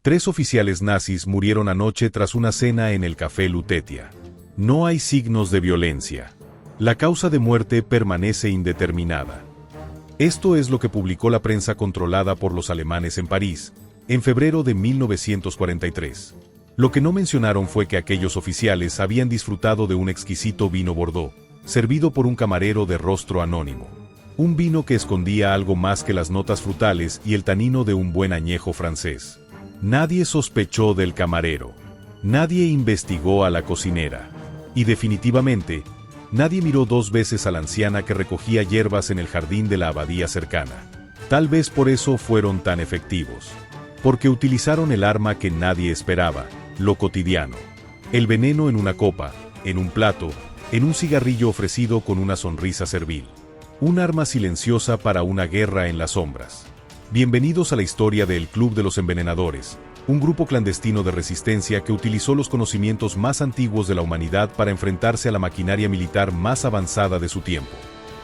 3 oficiales nazis murieron anoche tras una cena en el Café Lutetia. No hay signos de violencia. La causa de muerte permanece indeterminada. Esto es lo que publicó la prensa controlada por los alemanes en París, en febrero de 1943. Lo que no mencionaron fue que aquellos oficiales habían disfrutado de un exquisito vino Bordeaux, servido por un camarero de rostro anónimo. Un vino que escondía algo más que las notas frutales y el tanino de un buen añejo francés. Nadie sospechó del camarero. Nadie investigó a la cocinera. Y definitivamente, nadie miró 2 veces a la anciana que recogía hierbas en el jardín de la abadía cercana. Tal vez por eso fueron tan efectivos. Porque utilizaron el arma que nadie esperaba, lo cotidiano. El veneno en una copa, en un plato, en un cigarrillo ofrecido con una sonrisa servil. Un arma silenciosa para una guerra en las sombras. Bienvenidos a la historia del Club de los Envenenadores, un grupo clandestino de resistencia que utilizó los conocimientos más antiguos de la humanidad para enfrentarse a la maquinaria militar más avanzada de su tiempo.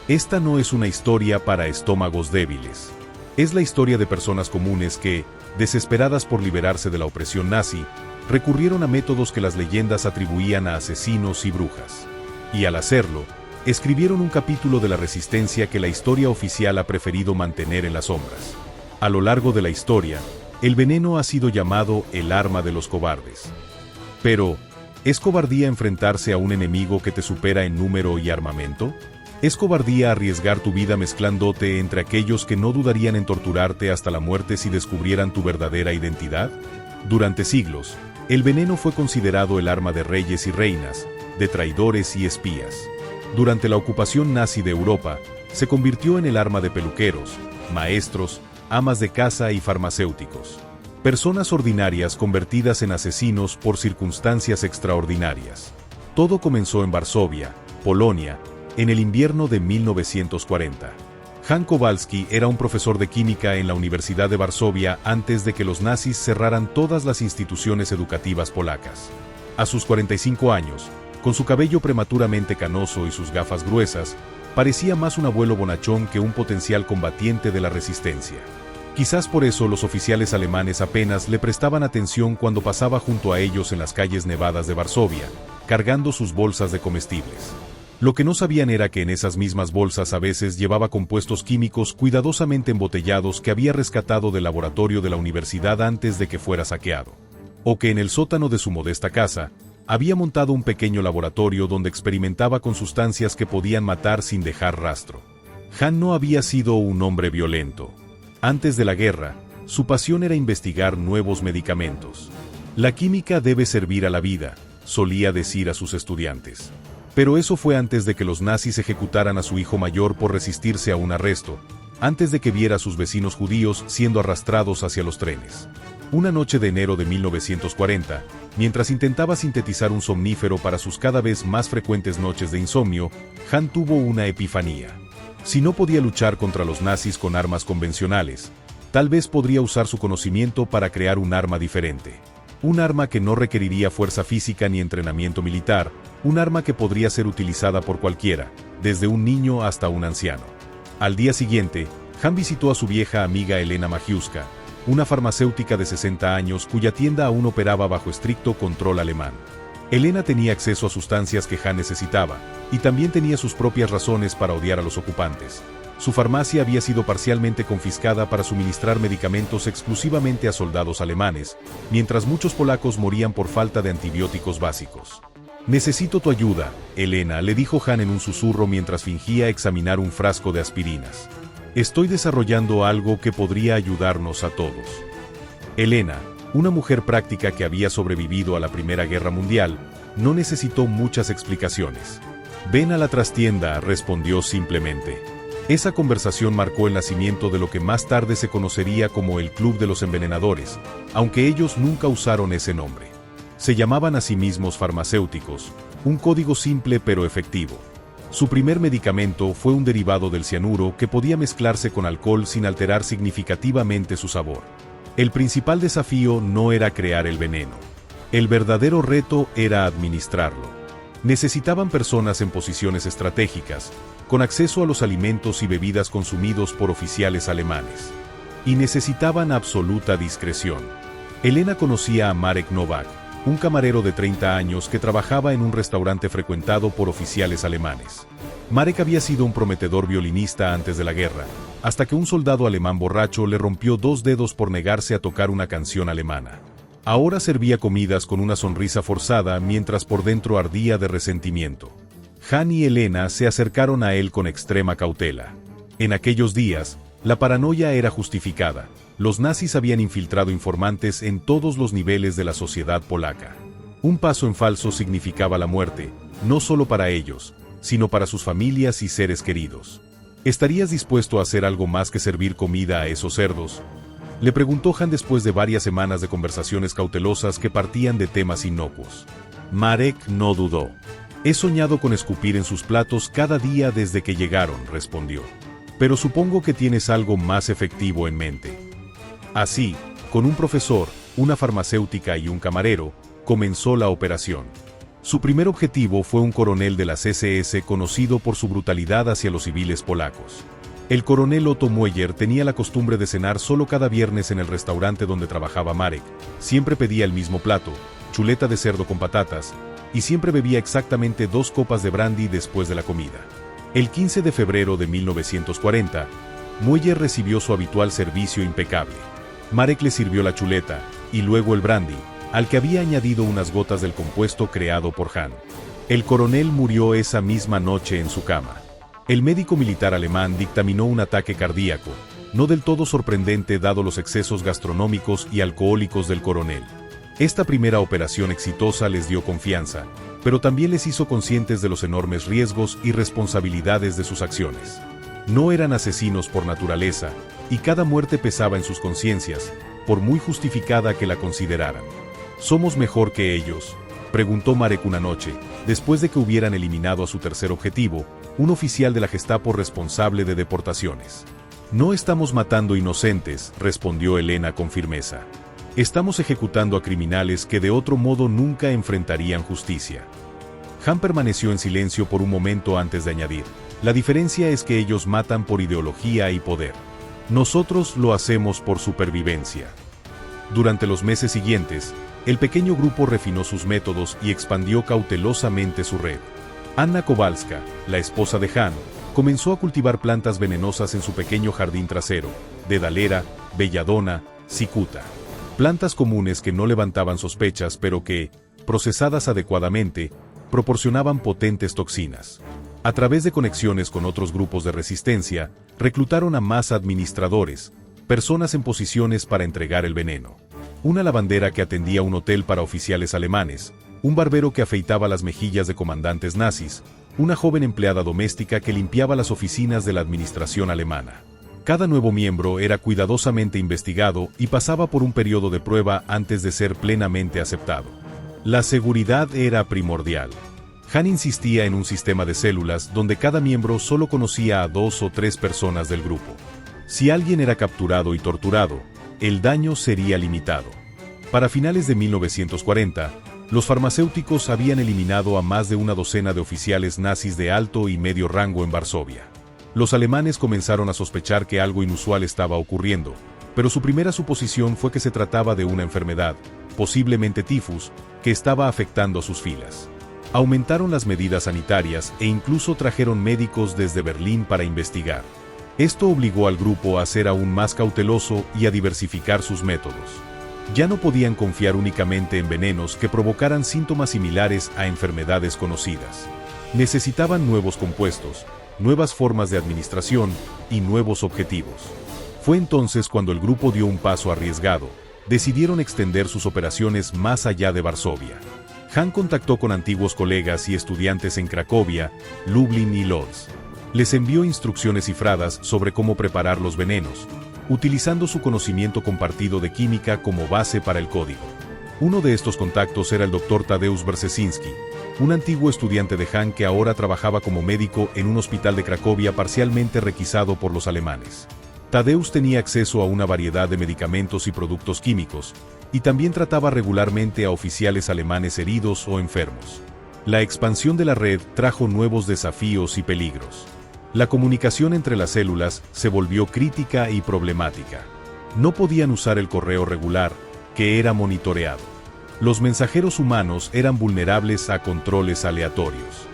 Esta no es una historia para estómagos débiles. Es la historia de personas comunes que, desesperadas por liberarse de la opresión nazi, recurrieron a métodos que las leyendas atribuían a asesinos y brujas. Y al hacerlo, escribieron un capítulo de la resistencia que la historia oficial ha preferido mantener en las sombras. A lo largo de la historia, el veneno ha sido llamado el arma de los cobardes. Pero, ¿es cobardía enfrentarse a un enemigo que te supera en número y armamento? ¿Es cobardía arriesgar tu vida mezclándote entre aquellos que no dudarían en torturarte hasta la muerte si descubrieran tu verdadera identidad? Durante siglos, el veneno fue considerado el arma de reyes y reinas, de traidores y espías. Durante la ocupación nazi de Europa, se convirtió en el arma de peluqueros, maestros, amas de casa y farmacéuticos. Personas ordinarias convertidas en asesinos por circunstancias extraordinarias. Todo comenzó en Varsovia, Polonia, en el invierno de 1940. Jan Kowalski era un profesor de química en la Universidad de Varsovia antes de que los nazis cerraran todas las instituciones educativas polacas. A sus 45 años, con su cabello prematuramente canoso y sus gafas gruesas, parecía más un abuelo bonachón que un potencial combatiente de la resistencia. Quizás por eso los oficiales alemanes apenas le prestaban atención cuando pasaba junto a ellos en las calles nevadas de Varsovia, cargando sus bolsas de comestibles. Lo que no sabían era que en esas mismas bolsas a veces llevaba compuestos químicos cuidadosamente embotellados que había rescatado del laboratorio de la universidad antes de que fuera saqueado. O que en el sótano de su modesta casa, había montado un pequeño laboratorio donde experimentaba con sustancias que podían matar sin dejar rastro. Jan no había sido un hombre violento. Antes de la guerra, su pasión era investigar nuevos medicamentos. La química debe servir a la vida, solía decir a sus estudiantes. Pero eso fue antes de que los nazis ejecutaran a su hijo mayor por resistirse a un arresto, antes de que viera a sus vecinos judíos siendo arrastrados hacia los trenes. Una noche de enero de 1940, mientras intentaba sintetizar un somnífero para sus cada vez más frecuentes noches de insomnio, Jan tuvo una epifanía. Si no podía luchar contra los nazis con armas convencionales, tal vez podría usar su conocimiento para crear un arma diferente. Un arma que no requeriría fuerza física ni entrenamiento militar, un arma que podría ser utilizada por cualquiera, desde un niño hasta un anciano. Al día siguiente, Jan visitó a su vieja amiga Elena Magiuska, una farmacéutica de 60 años cuya tienda aún operaba bajo estricto control alemán. Elena tenía acceso a sustancias que Jan necesitaba, y también tenía sus propias razones para odiar a los ocupantes. Su farmacia había sido parcialmente confiscada para suministrar medicamentos exclusivamente a soldados alemanes, mientras muchos polacos morían por falta de antibióticos básicos. «Necesito tu ayuda, Elena», le dijo Jan en un susurro mientras fingía examinar un frasco de aspirinas. «Estoy desarrollando algo que podría ayudarnos a todos». Elena, una mujer práctica que había sobrevivido a la Primera Guerra Mundial, no necesitó muchas explicaciones. «Ven a la trastienda», respondió simplemente. Esa conversación marcó el nacimiento de lo que más tarde se conocería como el Club de los Envenenadores, aunque ellos nunca usaron ese nombre. Se llamaban a sí mismos farmacéuticos, un código simple pero efectivo. Su primer medicamento fue un derivado del cianuro que podía mezclarse con alcohol sin alterar significativamente su sabor. El principal desafío no era crear el veneno. El verdadero reto era administrarlo. Necesitaban personas en posiciones estratégicas, con acceso a los alimentos y bebidas consumidos por oficiales alemanes. Y necesitaban absoluta discreción. Elena conocía a Marek Novak, un camarero de 30 años que trabajaba en un restaurante frecuentado por oficiales alemanes. Marek había sido un prometedor violinista antes de la guerra, hasta que un soldado alemán borracho le rompió 2 dedos por negarse a tocar una canción alemana. Ahora servía comidas con una sonrisa forzada mientras por dentro ardía de resentimiento. Han y Elena se acercaron a él con extrema cautela. En aquellos días, la paranoia era justificada. Los nazis habían infiltrado informantes en todos los niveles de la sociedad polaca. Un paso en falso significaba la muerte, no solo para ellos, sino para sus familias y seres queridos. ¿Estarías dispuesto a hacer algo más que servir comida a esos cerdos?, le preguntó Han después de varias semanas de conversaciones cautelosas que partían de temas inocuos. Marek no dudó. He soñado con escupir en sus platos cada día desde que llegaron, respondió. Pero supongo que tienes algo más efectivo en mente. Así, con un profesor, una farmacéutica y un camarero, comenzó la operación. Su primer objetivo fue un coronel de las SS conocido por su brutalidad hacia los civiles polacos. El coronel Otto Mueller tenía la costumbre de cenar solo cada viernes en el restaurante donde trabajaba Marek. Siempre pedía el mismo plato, chuleta de cerdo con patatas, y siempre bebía exactamente 2 copas de brandy después de la comida. El 15 de febrero de 1940, Mueller recibió su habitual servicio impecable. Marek le sirvió la chuleta, y luego el brandy, al que había añadido unas gotas del compuesto creado por Han. El coronel murió esa misma noche en su cama. El médico militar alemán dictaminó un ataque cardíaco, no del todo sorprendente dado los excesos gastronómicos y alcohólicos del coronel. Esta primera operación exitosa les dio confianza, pero también les hizo conscientes de los enormes riesgos y responsabilidades de sus acciones. No eran asesinos por naturaleza, y cada muerte pesaba en sus conciencias, por muy justificada que la consideraran. ¿Somos mejor que ellos?, preguntó Marek una noche, después de que hubieran eliminado a su tercer objetivo, un oficial de la Gestapo responsable de deportaciones. No estamos matando inocentes, respondió Elena con firmeza. Estamos ejecutando a criminales que de otro modo nunca enfrentarían justicia. Han permaneció en silencio por un momento antes de añadir, la diferencia es que ellos matan por ideología y poder. Nosotros lo hacemos por supervivencia. Durante los meses siguientes, el pequeño grupo refinó sus métodos y expandió cautelosamente su red. Anna Kowalska, la esposa de Han, comenzó a cultivar plantas venenosas en su pequeño jardín trasero, dedalera, belladona, cicuta. Plantas comunes que no levantaban sospechas pero que, procesadas adecuadamente, proporcionaban potentes toxinas. A través de conexiones con otros grupos de resistencia, reclutaron a más administradores, personas en posiciones para entregar el veneno. Una lavandera que atendía un hotel para oficiales alemanes, un barbero que afeitaba las mejillas de comandantes nazis, una joven empleada doméstica que limpiaba las oficinas de la administración alemana. Cada nuevo miembro era cuidadosamente investigado y pasaba por un periodo de prueba antes de ser plenamente aceptado. La seguridad era primordial. Han insistía en un sistema de células donde cada miembro solo conocía a 2 o 3 personas del grupo. Si alguien era capturado y torturado, el daño sería limitado. Para finales de 1940, los farmacéuticos habían eliminado a más de una docena de oficiales nazis de alto y medio rango en Varsovia. Los alemanes comenzaron a sospechar que algo inusual estaba ocurriendo, pero su primera suposición fue que se trataba de una enfermedad, posiblemente tifus, que estaba afectando a sus filas. Aumentaron las medidas sanitarias e incluso trajeron médicos desde Berlín para investigar. Esto obligó al grupo a ser aún más cauteloso y a diversificar sus métodos. Ya no podían confiar únicamente en venenos que provocaran síntomas similares a enfermedades conocidas. Necesitaban nuevos compuestos, nuevas formas de administración y nuevos objetivos. Fue entonces cuando el grupo dio un paso arriesgado. Decidieron extender sus operaciones más allá de Varsovia. Han contactó con antiguos colegas y estudiantes en Cracovia, Lublin y Lodz. Les envió instrucciones cifradas sobre cómo preparar los venenos, utilizando su conocimiento compartido de química como base para el código. Uno de estos contactos era el Dr. Tadeusz Brzezinski, un antiguo estudiante de Han que ahora trabajaba como médico en un hospital de Cracovia parcialmente requisado por los alemanes. Tadeusz tenía acceso a una variedad de medicamentos y productos químicos, y también trataba regularmente a oficiales alemanes heridos o enfermos. La expansión de la red trajo nuevos desafíos y peligros. La comunicación entre las células se volvió crítica y problemática. No podían usar el correo regular, que era monitoreado. Los mensajeros humanos eran vulnerables a controles aleatorios.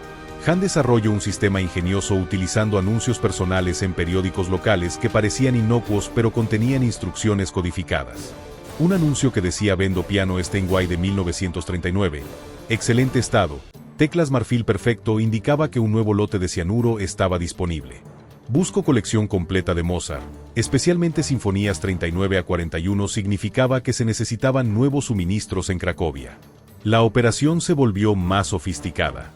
Han desarrolló un sistema ingenioso utilizando anuncios personales en periódicos locales que parecían inocuos pero contenían instrucciones codificadas. Un anuncio que decía "Vendo piano Steinway de 1939, excelente estado, teclas marfil perfecto" indicaba que un nuevo lote de cianuro estaba disponible. Busco colección completa de Mozart, especialmente sinfonías 39 a 41 significaba que se necesitaban nuevos suministros en Cracovia. La operación se volvió más sofisticada.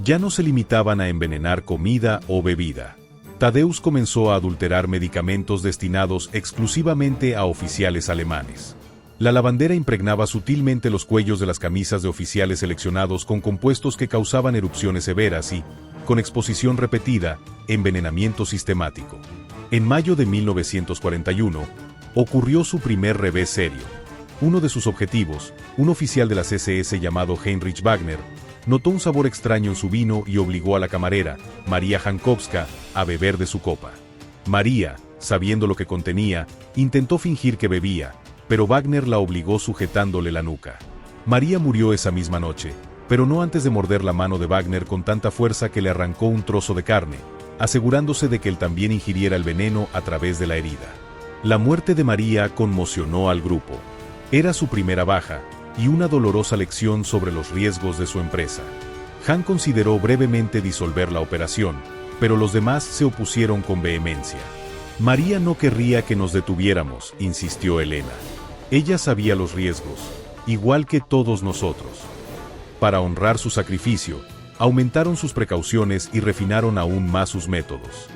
Ya no se limitaban a envenenar comida o bebida. Tadeusz comenzó a adulterar medicamentos destinados exclusivamente a oficiales alemanes. La lavandera impregnaba sutilmente los cuellos de las camisas de oficiales seleccionados con compuestos que causaban erupciones severas y, con exposición repetida, envenenamiento sistemático. En mayo de 1941, ocurrió su primer revés serio. Uno de sus objetivos, un oficial de las SS llamado Heinrich Wagner, notó un sabor extraño en su vino y obligó a la camarera, María Jankowska, a beber de su copa. María, sabiendo lo que contenía, intentó fingir que bebía, pero Wagner la obligó sujetándole la nuca. María murió esa misma noche, pero no antes de morder la mano de Wagner con tanta fuerza que le arrancó un trozo de carne, asegurándose de que él también ingiriera el veneno a través de la herida. La muerte de María conmocionó al grupo. Era su primera baja, y una dolorosa lección sobre los riesgos de su empresa. Han consideró brevemente disolver la operación, pero los demás se opusieron con vehemencia. María no querría que nos detuviéramos, insistió Elena. Ella sabía los riesgos, igual que todos nosotros. Para honrar su sacrificio, aumentaron sus precauciones y refinaron aún más sus métodos.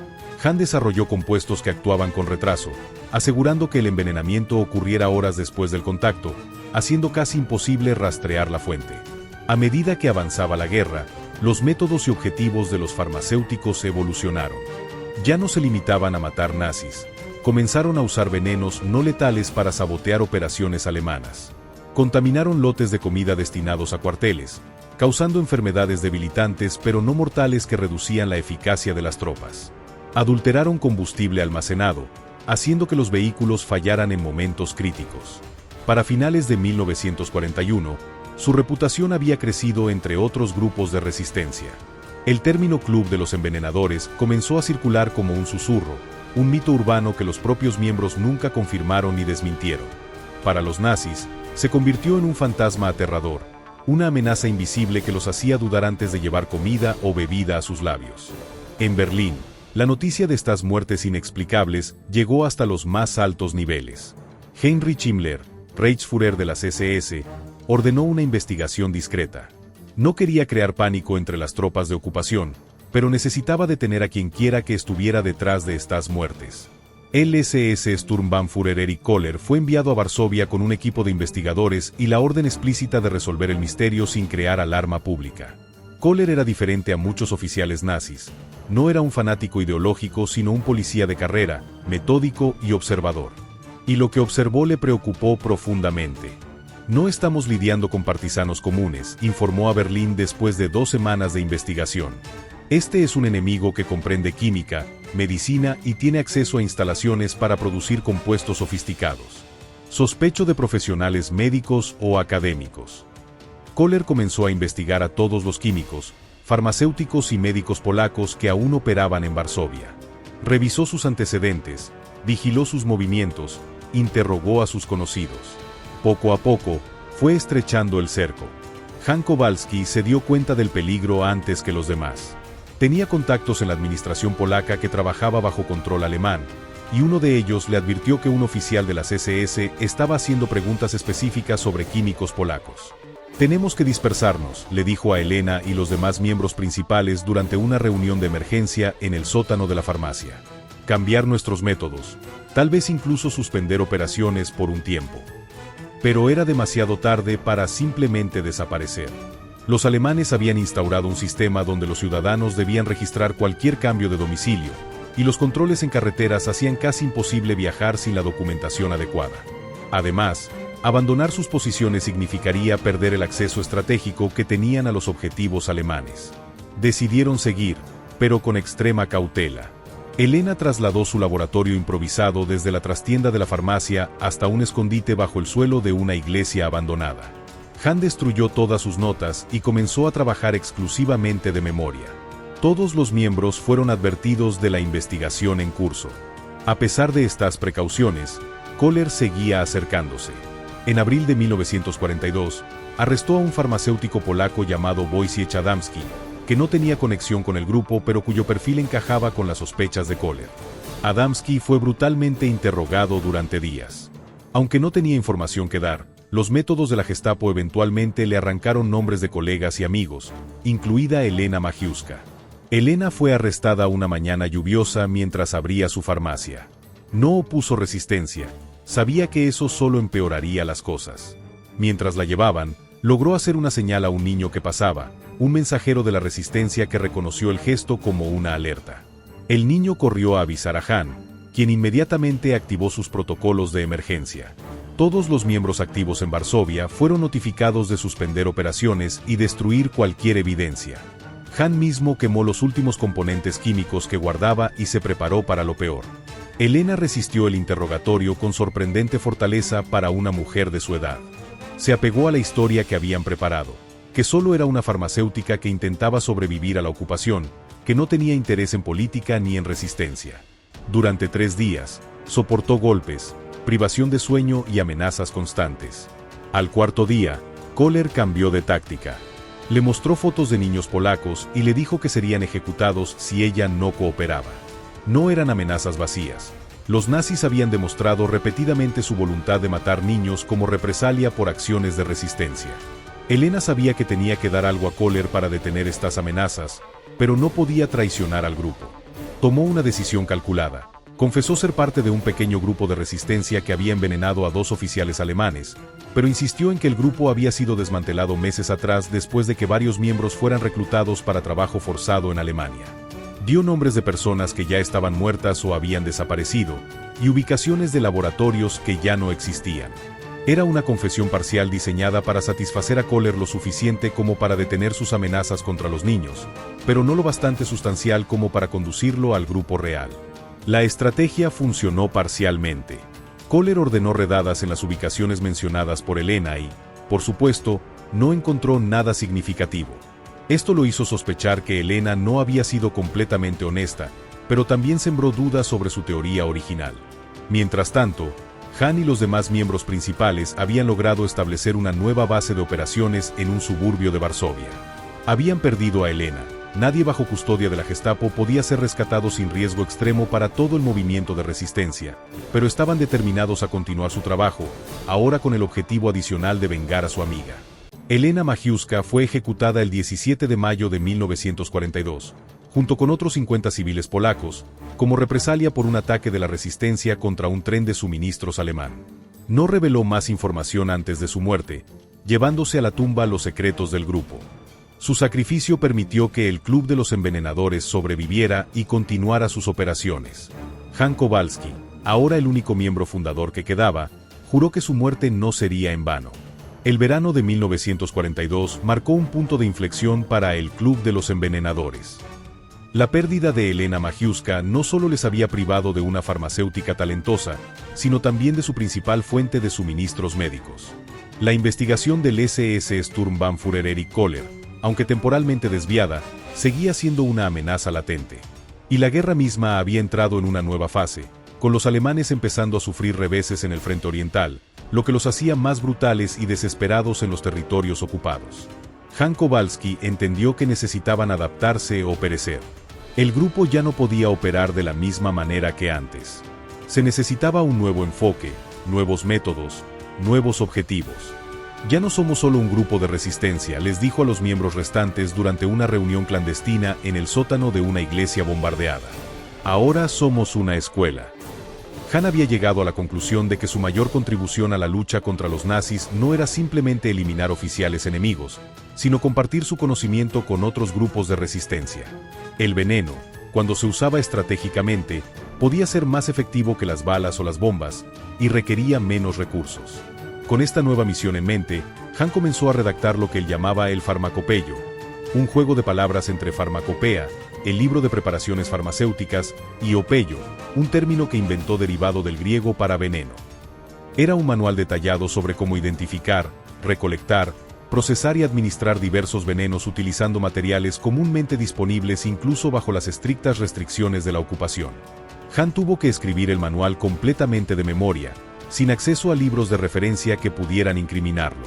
Han desarrolló compuestos que actuaban con retraso, asegurando que el envenenamiento ocurriera horas después del contacto, haciendo casi imposible rastrear la fuente. A medida que avanzaba la guerra, los métodos y objetivos de los farmacéuticos evolucionaron. Ya no se limitaban a matar nazis, comenzaron a usar venenos no letales para sabotear operaciones alemanas. Contaminaron lotes de comida destinados a cuarteles, causando enfermedades debilitantes pero no mortales que reducían la eficacia de las tropas. Adulteraron combustible almacenado, haciendo que los vehículos fallaran en momentos críticos. Para finales de 1941, su reputación había crecido entre otros grupos de resistencia. El término Club de los Envenenadores comenzó a circular como un susurro, un mito urbano que los propios miembros nunca confirmaron ni desmintieron. Para los nazis, se convirtió en un fantasma aterrador, una amenaza invisible que los hacía dudar antes de llevar comida o bebida a sus labios. En Berlín, la noticia de estas muertes inexplicables llegó hasta los más altos niveles. Heinrich Himmler, Reichsführer de las SS, ordenó una investigación discreta. No quería crear pánico entre las tropas de ocupación, pero necesitaba detener a quien quiera que estuviera detrás de estas muertes. El SS Sturmbannführer Erich Köhler fue enviado a Varsovia con un equipo de investigadores y la orden explícita de resolver el misterio sin crear alarma pública. Köhler era diferente a muchos oficiales nazis. No era un fanático ideológico sino un policía de carrera, metódico y observador. Y lo que observó le preocupó profundamente. No estamos lidiando con partisanos comunes, informó a Berlín después de 2 semanas de investigación. Este es un enemigo que comprende química, medicina y tiene acceso a instalaciones para producir compuestos sofisticados. Sospecho de profesionales médicos o académicos. Köhler comenzó a investigar a todos los químicos, farmacéuticos y médicos polacos que aún operaban en Varsovia. Revisó sus antecedentes, vigiló sus movimientos, interrogó a sus conocidos. Poco a poco, fue estrechando el cerco. Jan Kowalski se dio cuenta del peligro antes que los demás. Tenía contactos en la administración polaca que trabajaba bajo control alemán, y uno de ellos le advirtió que un oficial de las SS estaba haciendo preguntas específicas sobre químicos polacos. Tenemos que dispersarnos, le dijo a Elena y los demás miembros principales durante una reunión de emergencia en el sótano de la farmacia. Cambiar nuestros métodos, tal vez incluso suspender operaciones por un tiempo. Pero era demasiado tarde para simplemente desaparecer. Los alemanes habían instaurado un sistema donde los ciudadanos debían registrar cualquier cambio de domicilio, y los controles en carreteras hacían casi imposible viajar sin la documentación adecuada. Además, abandonar sus posiciones significaría perder el acceso estratégico que tenían a los objetivos alemanes. Decidieron seguir, pero con extrema cautela. Elena trasladó su laboratorio improvisado desde la trastienda de la farmacia hasta un escondite bajo el suelo de una iglesia abandonada. Han destruyó todas sus notas y comenzó a trabajar exclusivamente de memoria. Todos los miembros fueron advertidos de la investigación en curso. A pesar de estas precauciones, Koller seguía acercándose. En abril de 1942, arrestó a un farmacéutico polaco llamado Wojciech Adamski, que no tenía conexión con el grupo pero cuyo perfil encajaba con las sospechas de Koller. Adamski fue brutalmente interrogado durante días. Aunque no tenía información que dar, los métodos de la Gestapo eventualmente le arrancaron nombres de colegas y amigos, incluida Elena Majewska. Elena fue arrestada una mañana lluviosa mientras abría su farmacia. No opuso resistencia, sabía que eso solo empeoraría las cosas. Mientras la llevaban, logró hacer una señal a un niño que pasaba, un mensajero de la resistencia que reconoció el gesto como una alerta. El niño corrió a avisar a Han, quien inmediatamente activó sus protocolos de emergencia. Todos los miembros activos en Varsovia fueron notificados de suspender operaciones y destruir cualquier evidencia. Han mismo quemó los últimos componentes químicos que guardaba y se preparó para lo peor. Elena resistió el interrogatorio con sorprendente fortaleza para una mujer de su edad. Se apegó a la historia que habían preparado, que solo era una farmacéutica que intentaba sobrevivir a la ocupación, que no tenía interés en política ni en resistencia. Durante 3 días, soportó golpes, privación de sueño y amenazas constantes. Al 4.º día, Koller cambió de táctica. Le mostró fotos de niños polacos y le dijo que serían ejecutados si ella no cooperaba. No eran amenazas vacías. Los nazis habían demostrado repetidamente su voluntad de matar niños como represalia por acciones de resistencia. Elena sabía que tenía que dar algo a Koller para detener estas amenazas, pero no podía traicionar al grupo. Tomó una decisión calculada. Confesó ser parte de un pequeño grupo de resistencia que había envenenado a 2 oficiales alemanes, pero insistió en que el grupo había sido desmantelado meses atrás después de que varios miembros fueran reclutados para trabajo forzado en Alemania. Dio nombres de personas que ya estaban muertas o habían desaparecido, y ubicaciones de laboratorios que ya no existían. Era una confesión parcial diseñada para satisfacer a Koller lo suficiente como para detener sus amenazas contra los niños, pero no lo bastante sustancial como para conducirlo al grupo real. La estrategia funcionó parcialmente. Koller ordenó redadas en las ubicaciones mencionadas por Elena y, por supuesto, no encontró nada significativo. Esto lo hizo sospechar que Elena no había sido completamente honesta, pero también sembró dudas sobre su teoría original. Mientras tanto, Han y los demás miembros principales habían logrado establecer una nueva base de operaciones en un suburbio de Varsovia. Habían perdido a Elena. Nadie bajo custodia de la Gestapo podía ser rescatado sin riesgo extremo para todo el movimiento de resistencia, pero estaban determinados a continuar su trabajo, ahora con el objetivo adicional de vengar a su amiga. Elena Majewska fue ejecutada el 17 de mayo de 1942, junto con otros 50 civiles polacos, como represalia por un ataque de la resistencia contra un tren de suministros alemán. No reveló más información antes de su muerte, llevándose a la tumba los secretos del grupo. Su sacrificio permitió que el Club de los Envenenadores sobreviviera y continuara sus operaciones. Han Kowalski, ahora el único miembro fundador que quedaba, juró que su muerte no sería en vano. El verano de 1942 marcó un punto de inflexión para el Club de los Envenenadores. La pérdida de Elena Majewska no solo les había privado de una farmacéutica talentosa, sino también de su principal fuente de suministros médicos. La investigación del SS Sturmbannführer Erich Koller, aunque temporalmente desviada, seguía siendo una amenaza latente. Y la guerra misma había entrado en una nueva fase, con los alemanes empezando a sufrir reveses en el frente oriental, lo que los hacía más brutales y desesperados en los territorios ocupados. Han Kowalski entendió que necesitaban adaptarse o perecer. El grupo ya no podía operar de la misma manera que antes. Se necesitaba un nuevo enfoque, nuevos métodos, nuevos objetivos. Ya no somos solo un grupo de resistencia, les dijo a los miembros restantes durante una reunión clandestina en el sótano de una iglesia bombardeada. Ahora somos una escuela. Han había llegado a la conclusión de que su mayor contribución a la lucha contra los nazis no era simplemente eliminar oficiales enemigos, sino compartir su conocimiento con otros grupos de resistencia. El veneno, cuando se usaba estratégicamente, podía ser más efectivo que las balas o las bombas, y requería menos recursos. Con esta nueva misión en mente, Han comenzó a redactar lo que él llamaba el farmacopeyo, un juego de palabras entre farmacopea, el libro de preparaciones farmacéuticas, y Opello, un término que inventó derivado del griego para veneno. Era un manual detallado sobre cómo identificar, recolectar, procesar y administrar diversos venenos utilizando materiales comúnmente disponibles incluso bajo las estrictas restricciones de la ocupación. Hahn tuvo que escribir el manual completamente de memoria, sin acceso a libros de referencia que pudieran incriminarlo.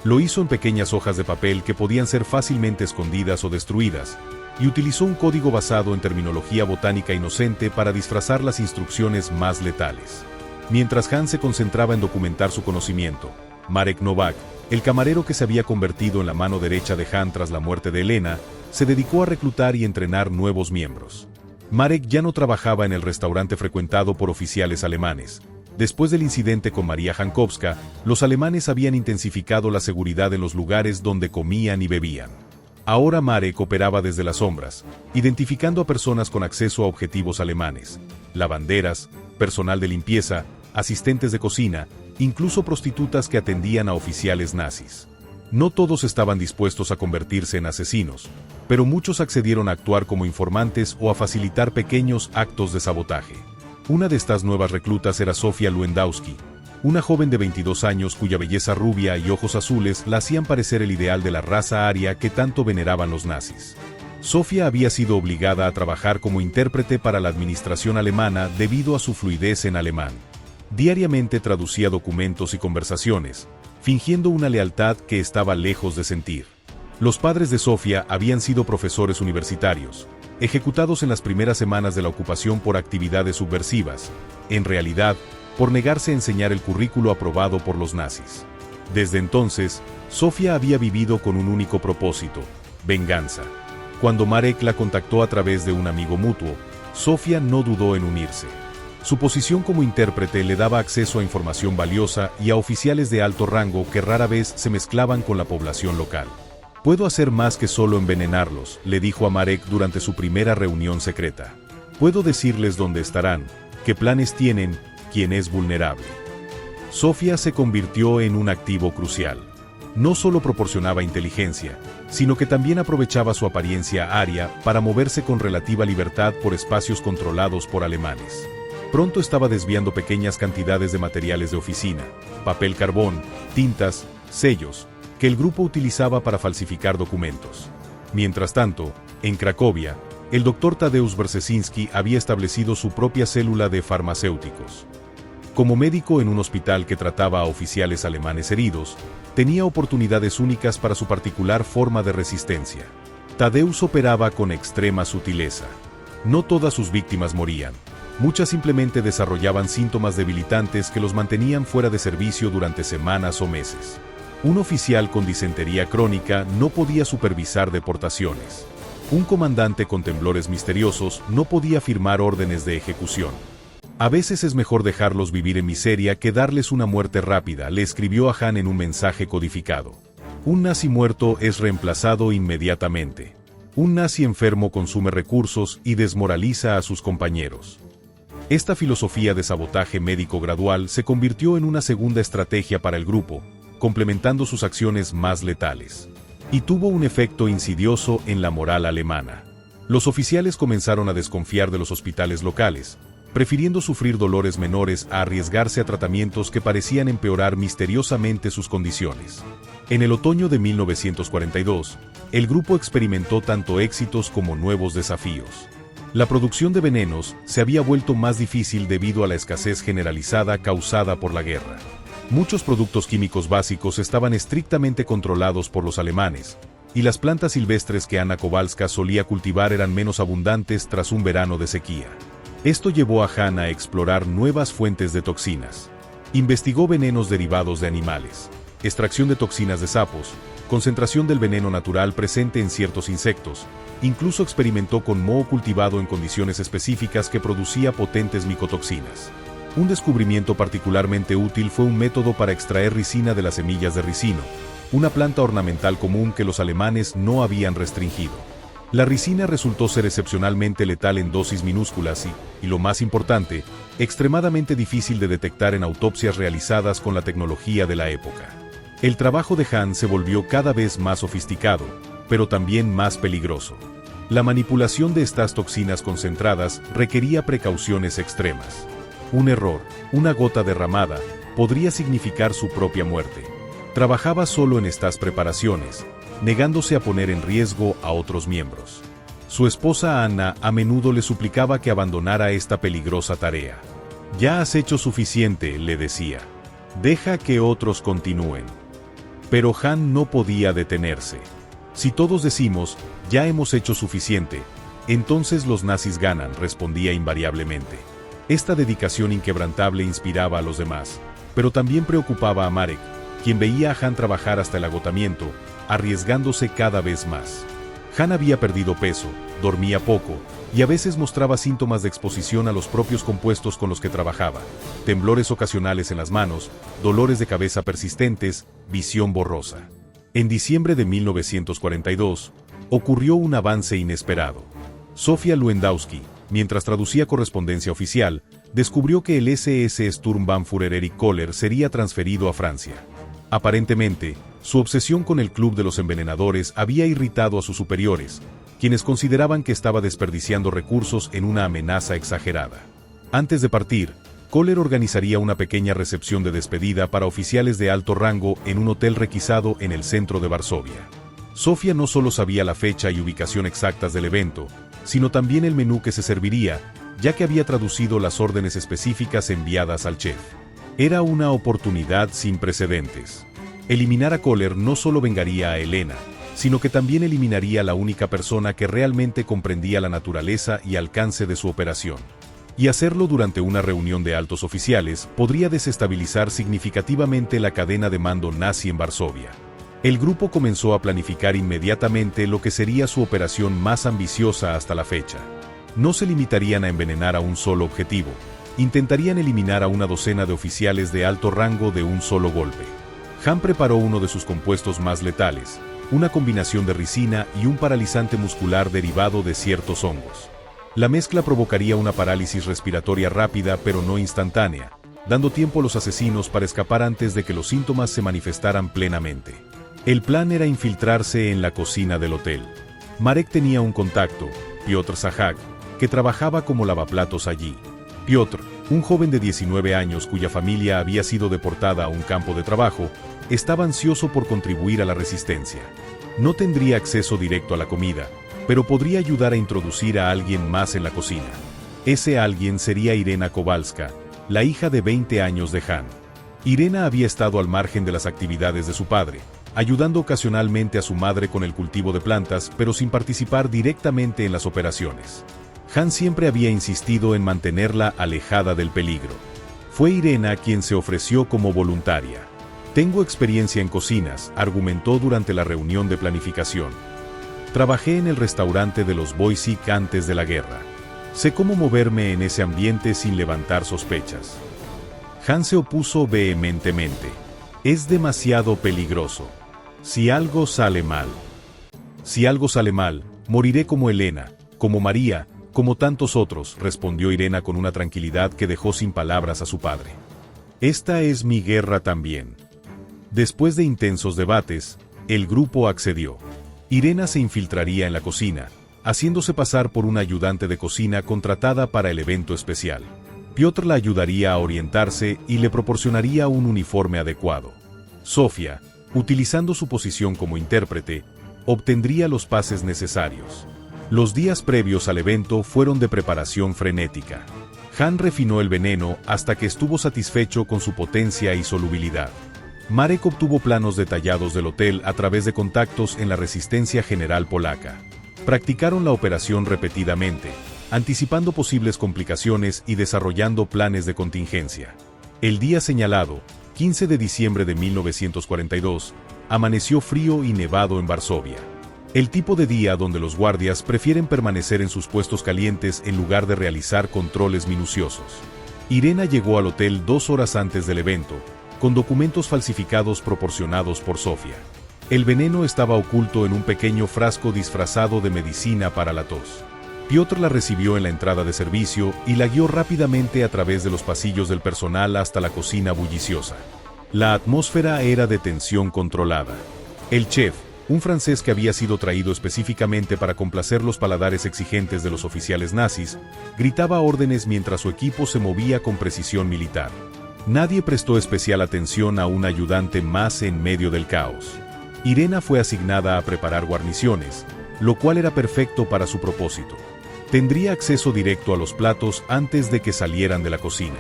Lo hizo en pequeñas hojas de papel que podían ser fácilmente escondidas o destruidas, y utilizó un código basado en terminología botánica inocente para disfrazar las instrucciones más letales. Mientras Hahn se concentraba en documentar su conocimiento, Marek Novak, el camarero que se había convertido en la mano derecha de Hahn tras la muerte de Elena, se dedicó a reclutar y entrenar nuevos miembros. Marek ya no trabajaba en el restaurante frecuentado por oficiales alemanes. Después del incidente con María Jankowska, los alemanes habían intensificado la seguridad en los lugares donde comían y bebían. Ahora Marek operaba desde las sombras, identificando a personas con acceso a objetivos alemanes, lavanderas, personal de limpieza, asistentes de cocina, incluso prostitutas que atendían a oficiales nazis. No todos estaban dispuestos a convertirse en asesinos, pero muchos accedieron a actuar como informantes o a facilitar pequeños actos de sabotaje. Una de estas nuevas reclutas era Sofia Lewandowski, una joven de 22 años cuya belleza rubia y ojos azules la hacían parecer el ideal de la raza aria que tanto veneraban los nazis. Sofia había sido obligada a trabajar como intérprete para la administración alemana debido a su fluidez en alemán. Diariamente traducía documentos y conversaciones, fingiendo una lealtad que estaba lejos de sentir. Los padres de Sofia habían sido profesores universitarios, ejecutados en las primeras semanas de la ocupación por actividades subversivas, en realidad, por negarse a enseñar el currículo aprobado por los nazis. Desde entonces, Sofia había vivido con un único propósito: venganza. Cuando Marek la contactó a través de un amigo mutuo, Sofia no dudó en unirse. Su posición como intérprete le daba acceso a información valiosa y a oficiales de alto rango que rara vez se mezclaban con la población local. «Puedo hacer más que solo envenenarlos», le dijo a Marek durante su primera reunión secreta. «Puedo decirles dónde estarán, qué planes tienen, quién es vulnerable». Sofia se convirtió en un activo crucial. No solo proporcionaba inteligencia, sino que también aprovechaba su apariencia aria para moverse con relativa libertad por espacios controlados por alemanes. Pronto estaba desviando pequeñas cantidades de materiales de oficina, papel carbón, tintas, sellos, que el grupo utilizaba para falsificar documentos. Mientras tanto, en Cracovia, el Dr. Tadeusz Brzezinski había establecido su propia célula de farmacéuticos. Como médico en un hospital que trataba a oficiales alemanes heridos, tenía oportunidades únicas para su particular forma de resistencia. Tadeusz operaba con extrema sutileza. No todas sus víctimas morían. Muchas simplemente desarrollaban síntomas debilitantes que los mantenían fuera de servicio durante semanas o meses. Un oficial con disentería crónica no podía supervisar deportaciones. Un comandante con temblores misteriosos no podía firmar órdenes de ejecución. «A veces es mejor dejarlos vivir en miseria que darles una muerte rápida», le escribió a Hahn en un mensaje codificado. «Un nazi muerto es reemplazado inmediatamente. Un nazi enfermo consume recursos y desmoraliza a sus compañeros». Esta filosofía de sabotaje médico gradual se convirtió en una segunda estrategia para el grupo, complementando sus acciones más letales. Y tuvo un efecto insidioso en la moral alemana. Los oficiales comenzaron a desconfiar de los hospitales locales, prefiriendo sufrir dolores menores a arriesgarse a tratamientos que parecían empeorar misteriosamente sus condiciones. En el otoño de 1942, el grupo experimentó tanto éxitos como nuevos desafíos. La producción de venenos se había vuelto más difícil debido a la escasez generalizada causada por la guerra. Muchos productos químicos básicos estaban estrictamente controlados por los alemanes, y las plantas silvestres que Anna Kowalska solía cultivar eran menos abundantes tras un verano de sequía. Esto llevó a Hahn a explorar nuevas fuentes de toxinas. Investigó venenos derivados de animales, extracción de toxinas de sapos, concentración del veneno natural presente en ciertos insectos. Incluso experimentó con moho cultivado en condiciones específicas que producía potentes micotoxinas. Un descubrimiento particularmente útil fue un método para extraer ricina de las semillas de ricino, una planta ornamental común que los alemanes no habían restringido. La ricina resultó ser excepcionalmente letal en dosis minúsculas y lo más importante, extremadamente difícil de detectar en autopsias realizadas con la tecnología de la época. El trabajo de Hahn se volvió cada vez más sofisticado, pero también más peligroso. La manipulación de estas toxinas concentradas requería precauciones extremas. Un error, una gota derramada, podría significar su propia muerte. Trabajaba solo en estas preparaciones, negándose a poner en riesgo a otros miembros. Su esposa Anna a menudo le suplicaba que abandonara esta peligrosa tarea. «Ya has hecho suficiente», le decía. «Deja que otros continúen». Pero Han no podía detenerse. «Si todos decimos, ya hemos hecho suficiente, entonces los nazis ganan», respondía invariablemente. Esta dedicación inquebrantable inspiraba a los demás, pero también preocupaba a Marek, quien veía a Han trabajar hasta el agotamiento, arriesgándose cada vez más. Han había perdido peso, dormía poco, y a veces mostraba síntomas de exposición a los propios compuestos con los que trabajaba, temblores ocasionales en las manos, dolores de cabeza persistentes, visión borrosa. En diciembre de 1942, ocurrió un avance inesperado. Sofia Lewandowski, mientras traducía correspondencia oficial, descubrió que el SS Sturmbannführer Erich Köhler sería transferido a Francia. Aparentemente, su obsesión con el club de los envenenadores había irritado a sus superiores, quienes consideraban que estaba desperdiciando recursos en una amenaza exagerada. Antes de partir, Köhler organizaría una pequeña recepción de despedida para oficiales de alto rango en un hotel requisado en el centro de Varsovia. Sofia no solo sabía la fecha y ubicación exactas del evento, sino también el menú que se serviría, ya que había traducido las órdenes específicas enviadas al chef. Era una oportunidad sin precedentes. Eliminar a Köhler no solo vengaría a Elena, sino que también eliminaría a la única persona que realmente comprendía la naturaleza y alcance de su operación. Y hacerlo durante una reunión de altos oficiales podría desestabilizar significativamente la cadena de mando nazi en Varsovia. El grupo comenzó a planificar inmediatamente lo que sería su operación más ambiciosa hasta la fecha. No se limitarían a envenenar a un solo objetivo, intentarían eliminar a una docena de oficiales de alto rango de un solo golpe. Han preparó uno de sus compuestos más letales, una combinación de ricina y un paralizante muscular derivado de ciertos hongos. La mezcla provocaría una parálisis respiratoria rápida pero no instantánea, dando tiempo a los asesinos para escapar antes de que los síntomas se manifestaran plenamente. El plan era infiltrarse en la cocina del hotel. Marek tenía un contacto, Piotr Zahak, que trabajaba como lavaplatos allí. Piotr, un joven de 19 años cuya familia había sido deportada a un campo de trabajo, estaba ansioso por contribuir a la resistencia. No tendría acceso directo a la comida, pero podría ayudar a introducir a alguien más en la cocina. Ese alguien sería Irena Kowalska, la hija de 20 años de Han. Irena había estado al margen de las actividades de su padre, ayudando ocasionalmente a su madre con el cultivo de plantas, pero sin participar directamente en las operaciones. Han siempre había insistido en mantenerla alejada del peligro. Fue Irena quien se ofreció como voluntaria. «Tengo experiencia en cocinas», argumentó durante la reunión de planificación. «Trabajé en el restaurante de los Boysik antes de la guerra. Sé cómo moverme en ese ambiente sin levantar sospechas». Han se opuso vehementemente. «Es demasiado peligroso. Si algo sale mal. Si algo sale mal, moriré como Elena, como María, como tantos otros», respondió Irena con una tranquilidad que dejó sin palabras a su padre. «Esta es mi guerra también». Después de intensos debates, el grupo accedió. Irena se infiltraría en la cocina, haciéndose pasar por una ayudante de cocina contratada para el evento especial. Piotr la ayudaría a orientarse y le proporcionaría un uniforme adecuado. Sofia, utilizando su posición como intérprete, obtendría los pases necesarios. Los días previos al evento fueron de preparación frenética. Han refinó el veneno hasta que estuvo satisfecho con su potencia y solubilidad. Marek obtuvo planos detallados del hotel a través de contactos en la resistencia general polaca. Practicaron la operación repetidamente, anticipando posibles complicaciones y desarrollando planes de contingencia. El día señalado, 15 de diciembre de 1942, amaneció frío y nevado en Varsovia. El tipo de día donde los guardias prefieren permanecer en sus puestos calientes en lugar de realizar controles minuciosos. Irena llegó al hotel 2 horas antes del evento, con documentos falsificados proporcionados por Sofia. El veneno estaba oculto en un pequeño frasco disfrazado de medicina para la tos. Piotr la recibió en la entrada de servicio y la guió rápidamente a través de los pasillos del personal hasta la cocina bulliciosa. La atmósfera era de tensión controlada. El chef, un francés que había sido traído específicamente para complacer los paladares exigentes de los oficiales nazis, gritaba órdenes mientras su equipo se movía con precisión militar. Nadie prestó especial atención a un ayudante más en medio del caos. Irena fue asignada a preparar guarniciones, lo cual era perfecto para su propósito. Tendría acceso directo a los platos antes de que salieran de la cocina.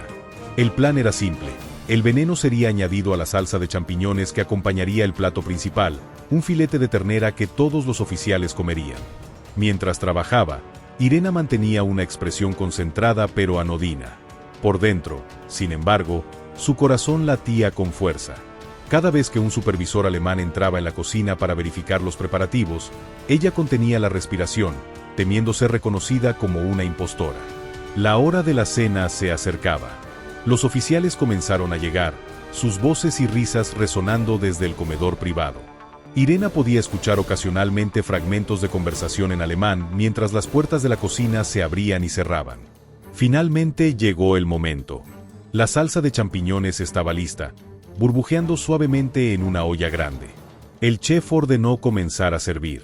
El plan era simple. El veneno sería añadido a la salsa de champiñones que acompañaría el plato principal, un filete de ternera que todos los oficiales comerían. Mientras trabajaba, Irena mantenía una expresión concentrada pero anodina. Por dentro, sin embargo, su corazón latía con fuerza. Cada vez que un supervisor alemán entraba en la cocina para verificar los preparativos, ella contenía la respiración, temiendo ser reconocida como una impostora. La hora de la cena se acercaba. Los oficiales comenzaron a llegar, sus voces y risas resonando desde el comedor privado. Irena podía escuchar ocasionalmente fragmentos de conversación en alemán mientras las puertas de la cocina se abrían y cerraban. Finalmente llegó el momento. La salsa de champiñones estaba lista, burbujeando suavemente en una olla grande. El chef ordenó comenzar a servir.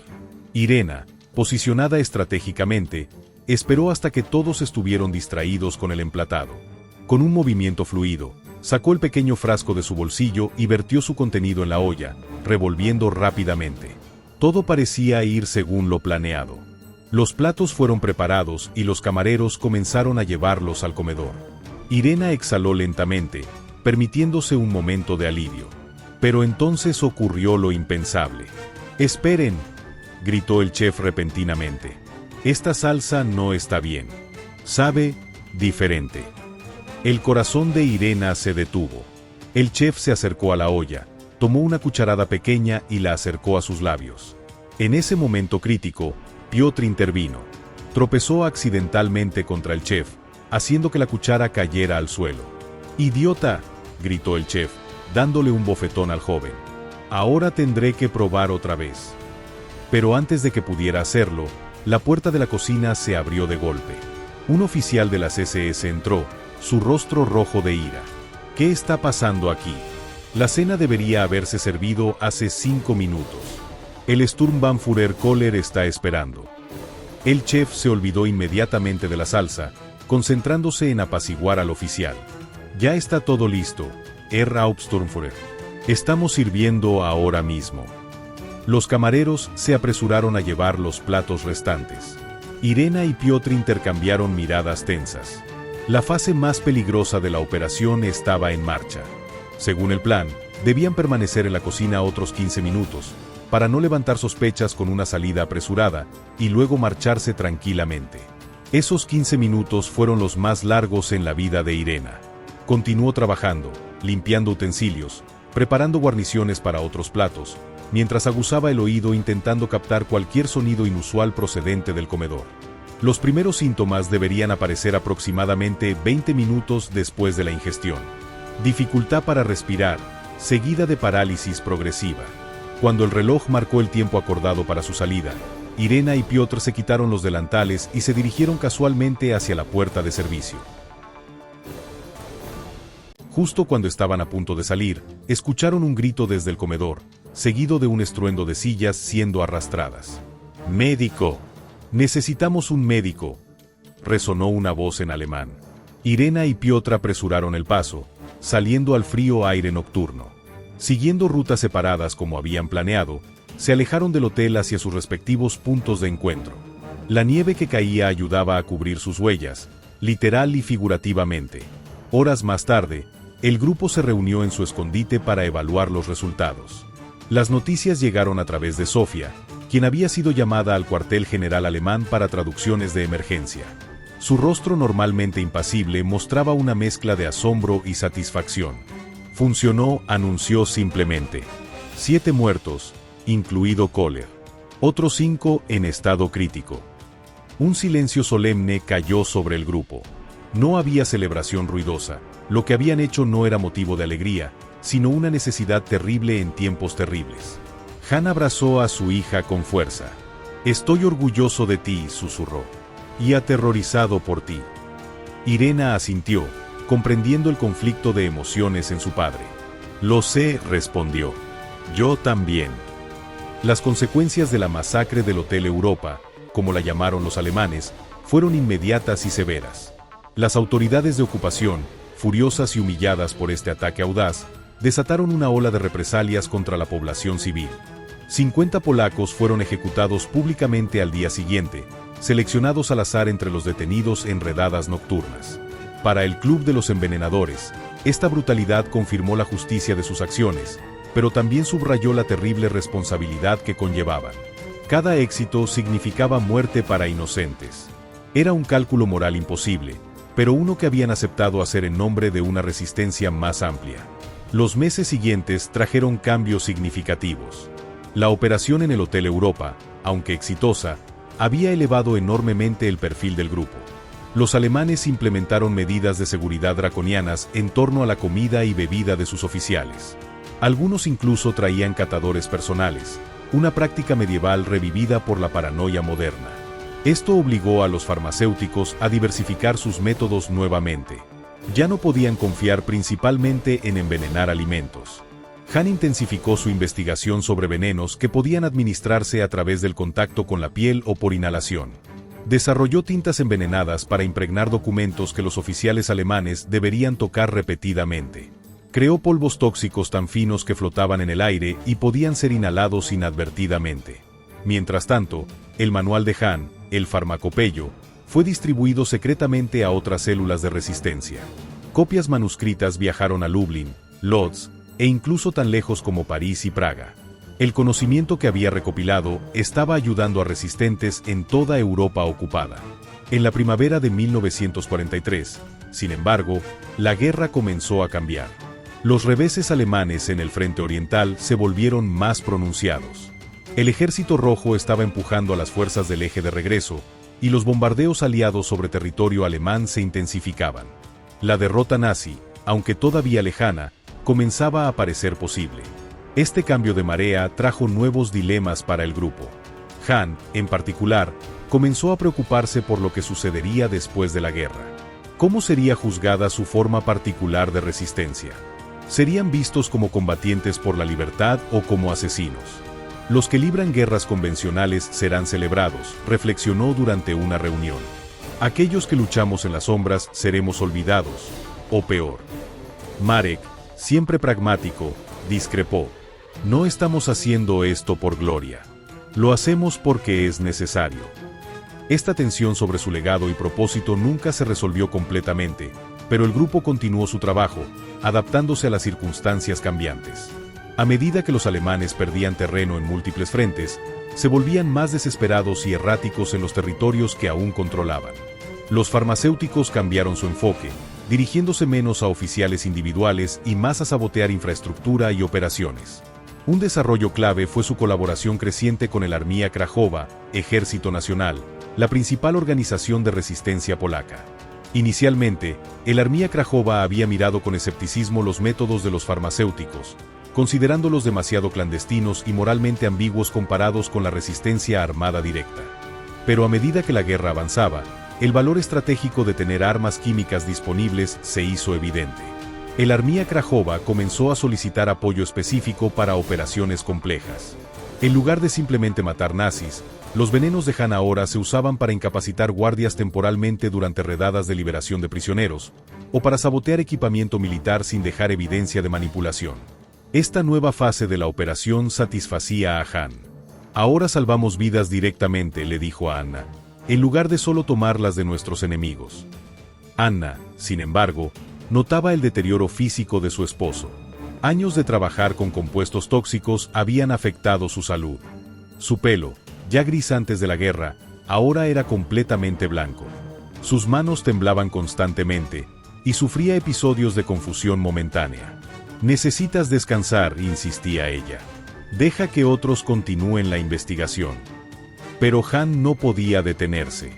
Irena, posicionada estratégicamente, esperó hasta que todos estuvieron distraídos con el emplatado. Con un movimiento fluido, sacó el pequeño frasco de su bolsillo y vertió su contenido en la olla, revolviendo rápidamente. Todo parecía ir según lo planeado. Los platos fueron preparados y los camareros comenzaron a llevarlos al comedor. Irena exhaló lentamente, permitiéndose un momento de alivio. Pero entonces ocurrió lo impensable. «¡Esperen!», gritó el chef repentinamente. «Esta salsa no está bien. Sabe diferente». El corazón de Irena se detuvo. El chef se acercó a la olla, tomó una cucharada pequeña y la acercó a sus labios. En ese momento crítico, Piotr intervino. Tropezó accidentalmente contra el chef, haciendo que la cuchara cayera al suelo. «¡Idiota!», gritó el chef, dándole un bofetón al joven. «Ahora tendré que probar otra vez». Pero antes de que pudiera hacerlo, la puerta de la cocina se abrió de golpe. Un oficial de las SS entró, su rostro rojo de ira. «¿Qué está pasando aquí? La cena debería haberse servido hace 5 minutos. El Sturmbannführer Kohler está esperando». El chef se olvidó inmediatamente de la salsa, concentrándose en apaciguar al oficial. «Ya está todo listo, Herr Hauptsturmführer. Estamos sirviendo ahora mismo». Los camareros se apresuraron a llevar los platos restantes. Irena y Piotr intercambiaron miradas tensas. La fase más peligrosa de la operación estaba en marcha. Según el plan, debían permanecer en la cocina otros 15 minutos, para no levantar sospechas con una salida apresurada, y luego marcharse tranquilamente. Esos 15 minutos fueron los más largos en la vida de Irena. Continuó trabajando, limpiando utensilios, preparando guarniciones para otros platos, mientras aguzaba el oído intentando captar cualquier sonido inusual procedente del comedor. Los primeros síntomas deberían aparecer aproximadamente 20 minutos después de la ingestión. Dificultad para respirar, seguida de parálisis progresiva. Cuando el reloj marcó el tiempo acordado para su salida, Irena y Piotr se quitaron los delantales y se dirigieron casualmente hacia la puerta de servicio. Justo cuando estaban a punto de salir, escucharon un grito desde el comedor, seguido de un estruendo de sillas siendo arrastradas. «¡Médico! Necesitamos un médico», resonó una voz en alemán. Irena y Piotr apresuraron el paso, saliendo al frío aire nocturno. Siguiendo rutas separadas como habían planeado, se alejaron del hotel hacia sus respectivos puntos de encuentro. La nieve que caía ayudaba a cubrir sus huellas, literal y figurativamente. Horas más tarde, el grupo se reunió en su escondite para evaluar los resultados. Las noticias llegaron a través de Sofía, quien había sido llamada al cuartel general alemán para traducciones de emergencia. Su rostro normalmente impasible mostraba una mezcla de asombro y satisfacción. «Funcionó», anunció simplemente. 7 muertos, incluido Kohler. Otros 5 en estado crítico. Un silencio solemne cayó sobre el grupo. No había celebración ruidosa. Lo que habían hecho no era motivo de alegría, sino una necesidad terrible en tiempos terribles. Han abrazó a su hija con fuerza. «Estoy orgulloso de ti», susurró. «Y aterrorizado por ti». Irena asintió, comprendiendo el conflicto de emociones en su padre. «Lo sé», respondió. «Yo también». Las consecuencias de la masacre del Hotel Europa, como la llamaron los alemanes, fueron inmediatas y severas. Las autoridades de ocupación, furiosas y humilladas por este ataque audaz, desataron una ola de represalias contra la población civil. 50 polacos fueron ejecutados públicamente al día siguiente, seleccionados al azar entre los detenidos en redadas nocturnas. Para el Club de los Envenenadores, esta brutalidad confirmó la justicia de sus acciones, pero también subrayó la terrible responsabilidad que conllevaban. Cada éxito significaba muerte para inocentes. Era un cálculo moral imposible, pero uno que habían aceptado hacer en nombre de una resistencia más amplia. Los meses siguientes trajeron cambios significativos. La operación en el Hotel Europa, aunque exitosa, había elevado enormemente el perfil del grupo. Los alemanes implementaron medidas de seguridad draconianas en torno a la comida y bebida de sus oficiales. Algunos incluso traían catadores personales, una práctica medieval revivida por la paranoia moderna. Esto obligó a los farmacéuticos a diversificar sus métodos nuevamente. Ya no podían confiar principalmente en envenenar alimentos. Hahn intensificó su investigación sobre venenos que podían administrarse a través del contacto con la piel o por inhalación. Desarrolló tintas envenenadas para impregnar documentos que los oficiales alemanes deberían tocar repetidamente. Creó polvos tóxicos tan finos que flotaban en el aire y podían ser inhalados inadvertidamente. Mientras tanto, el manual de Hahn, el Farmacopeio, fue distribuido secretamente a otras células de resistencia. Copias manuscritas viajaron a Lublin, Lodz, e incluso tan lejos como París y Praga. El conocimiento que había recopilado estaba ayudando a resistentes en toda Europa ocupada. En la primavera de 1943, sin embargo, la guerra comenzó a cambiar. Los reveses alemanes en el frente oriental se volvieron más pronunciados. El Ejército Rojo estaba empujando a las fuerzas del eje de regreso, y los bombardeos aliados sobre territorio alemán se intensificaban. La derrota nazi, aunque todavía lejana, comenzaba a parecer posible. Este cambio de marea trajo nuevos dilemas para el grupo. Hahn, en particular, comenzó a preocuparse por lo que sucedería después de la guerra. ¿Cómo sería juzgada su forma particular de resistencia? ¿Serían vistos como combatientes por la libertad o como asesinos? Los que libran guerras convencionales serán celebrados, reflexionó durante una reunión. Aquellos que luchamos en las sombras seremos olvidados, o peor. Marek, siempre pragmático, discrepó. No estamos haciendo esto por gloria. Lo hacemos porque es necesario. Esta tensión sobre su legado y propósito nunca se resolvió completamente, pero el grupo continuó su trabajo, adaptándose a las circunstancias cambiantes. A medida que los alemanes perdían terreno en múltiples frentes, se volvían más desesperados y erráticos en los territorios que aún controlaban. Los farmacéuticos cambiaron su enfoque, dirigiéndose menos a oficiales individuales y más a sabotear infraestructura y operaciones. Un desarrollo clave fue su colaboración creciente con el Armia Krajowa, Ejército Nacional, la principal organización de resistencia polaca. Inicialmente, el Armia Krajowa había mirado con escepticismo los métodos de los farmacéuticos, considerándolos demasiado clandestinos y moralmente ambiguos comparados con la resistencia armada directa. Pero a medida que la guerra avanzaba, el valor estratégico de tener armas químicas disponibles se hizo evidente. El Armia Krajowa comenzó a solicitar apoyo específico para operaciones complejas. En lugar de simplemente matar nazis, los venenos de Hahn ahora se usaban para incapacitar guardias temporalmente durante redadas de liberación de prisioneros, o para sabotear equipamiento militar sin dejar evidencia de manipulación. Esta nueva fase de la operación satisfacía a Hahn. Ahora salvamos vidas directamente, le dijo a Anna, en lugar de solo tomarlas de nuestros enemigos. Anna, sin embargo, notaba el deterioro físico de su esposo. Años de trabajar con compuestos tóxicos habían afectado su salud. Su pelo, ya gris antes de la guerra, ahora era completamente blanco. Sus manos temblaban constantemente, y sufría episodios de confusión momentánea. Necesitas descansar, insistía ella. Deja que otros continúen la investigación. Pero Hahn no podía detenerse.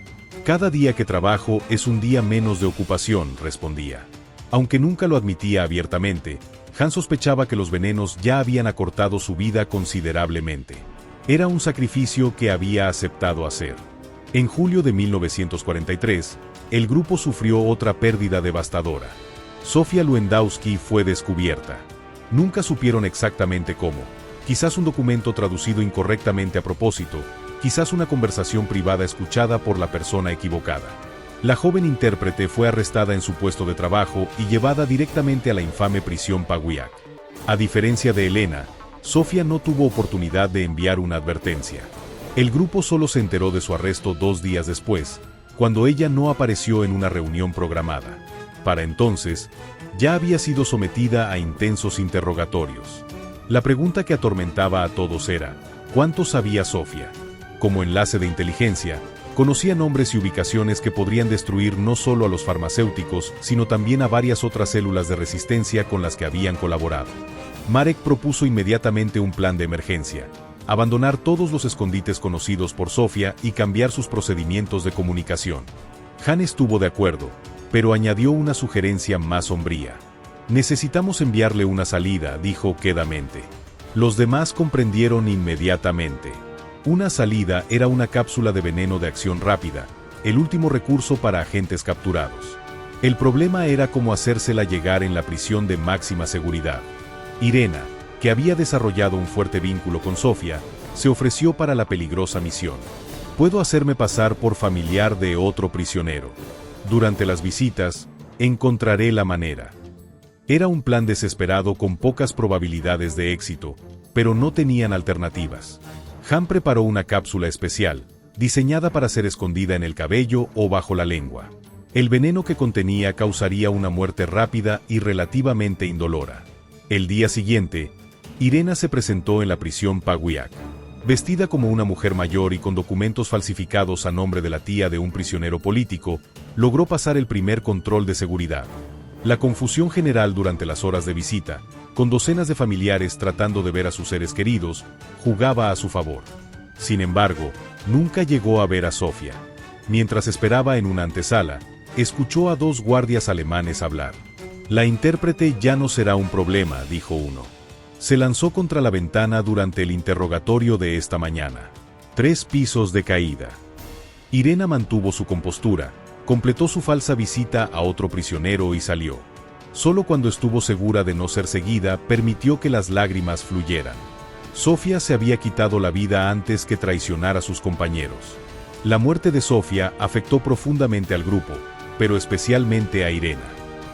Cada día que trabajo es un día menos de ocupación, respondía. Aunque nunca lo admitía abiertamente, Hahn sospechaba que los venenos ya habían acortado su vida considerablemente. Era un sacrificio que había aceptado hacer. En julio de 1943, el grupo sufrió otra pérdida devastadora. Zofia Lewandowski fue descubierta. Nunca supieron exactamente cómo. quizás un documento traducido incorrectamente a propósito, quizás una conversación privada escuchada por la persona equivocada. La joven intérprete fue arrestada en su puesto de trabajo y llevada directamente a la infame prisión Pawiak. A diferencia de Elena, Sofía no tuvo oportunidad de enviar una advertencia. El grupo solo se enteró de su arresto 2 días después, cuando ella no apareció en una reunión programada. Para entonces, ya había sido sometida a intensos interrogatorios. La pregunta que atormentaba a todos era, ¿cuánto sabía Sofía? Como enlace de inteligencia, conocía nombres y ubicaciones que podrían destruir no solo a los farmacéuticos, sino también a varias otras células de resistencia con las que habían colaborado. Marek propuso inmediatamente un plan de emergencia: abandonar todos los escondites conocidos por Sofía y cambiar sus procedimientos de comunicación. Han estuvo de acuerdo, pero añadió una sugerencia más sombría. «Necesitamos enviarle una salida», dijo quedamente. Los demás comprendieron inmediatamente. Una salida era una cápsula de veneno de acción rápida, el último recurso para agentes capturados. El problema era cómo hacérsela llegar en la prisión de máxima seguridad. Irena, que había desarrollado un fuerte vínculo con Sofía, se ofreció para la peligrosa misión. «Puedo hacerme pasar por familiar de otro prisionero. Durante las visitas, encontraré la manera». Era un plan desesperado con pocas probabilidades de éxito, pero no tenían alternativas. Han preparó una cápsula especial, diseñada para ser escondida en el cabello o bajo la lengua. El veneno que contenía causaría una muerte rápida y relativamente indolora. El día siguiente, Irena se presentó en la prisión Pawiak. Vestida como una mujer mayor y con documentos falsificados a nombre de la tía de un prisionero político, logró pasar el primer control de seguridad. La confusión general durante las horas de visita, con docenas de familiares tratando de ver a sus seres queridos, jugaba a su favor. Sin embargo, nunca llegó a ver a Sofía. Mientras esperaba en una antesala, escuchó a 2 guardias alemanes hablar. «La intérprete ya no será un problema», dijo uno. Se lanzó contra la ventana durante el interrogatorio de esta mañana. 3 pisos de caída. Irena mantuvo su compostura, completó su falsa visita a otro prisionero y salió. Solo cuando estuvo segura de no ser seguida, permitió que las lágrimas fluyeran. Sofía se había quitado la vida antes que traicionar a sus compañeros. La muerte de Sofía afectó profundamente al grupo, pero especialmente a Irena.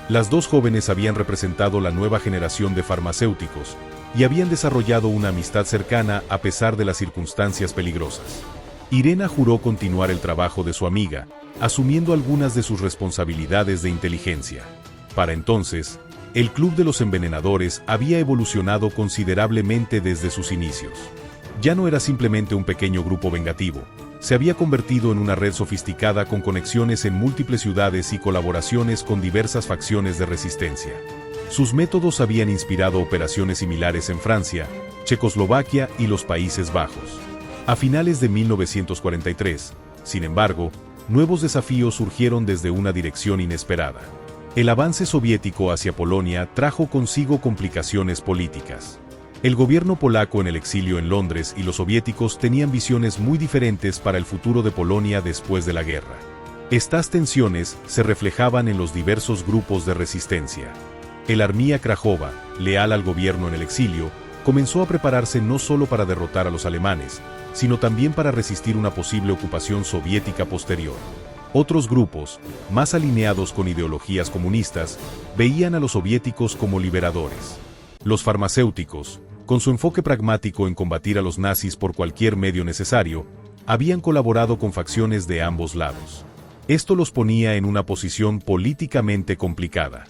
Las 2 jóvenes habían representado la nueva generación de farmacéuticos y habían desarrollado una amistad cercana a pesar de las circunstancias peligrosas. Irena juró continuar el trabajo de su amiga, asumiendo algunas de sus responsabilidades de inteligencia. Para entonces, el Club de los Envenenadores había evolucionado considerablemente desde sus inicios. Ya no era simplemente un pequeño grupo vengativo, se había convertido en una red sofisticada con conexiones en múltiples ciudades y colaboraciones con diversas facciones de resistencia. Sus métodos habían inspirado operaciones similares en Francia, Checoslovaquia y los Países Bajos. A finales de 1943, sin embargo, nuevos desafíos surgieron desde una dirección inesperada. El avance soviético hacia Polonia trajo consigo complicaciones políticas. El gobierno polaco en el exilio en Londres y los soviéticos tenían visiones muy diferentes para el futuro de Polonia después de la guerra. Estas tensiones se reflejaban en los diversos grupos de resistencia. El Armia Krajowa, leal al gobierno en el exilio, comenzó a prepararse no solo para derrotar a los alemanes, sino también para resistir una posible ocupación soviética posterior. Otros grupos, más alineados con ideologías comunistas, veían a los soviéticos como liberadores. Los farmacéuticos, con su enfoque pragmático en combatir a los nazis por cualquier medio necesario, habían colaborado con facciones de ambos lados. Esto los ponía en una posición políticamente complicada.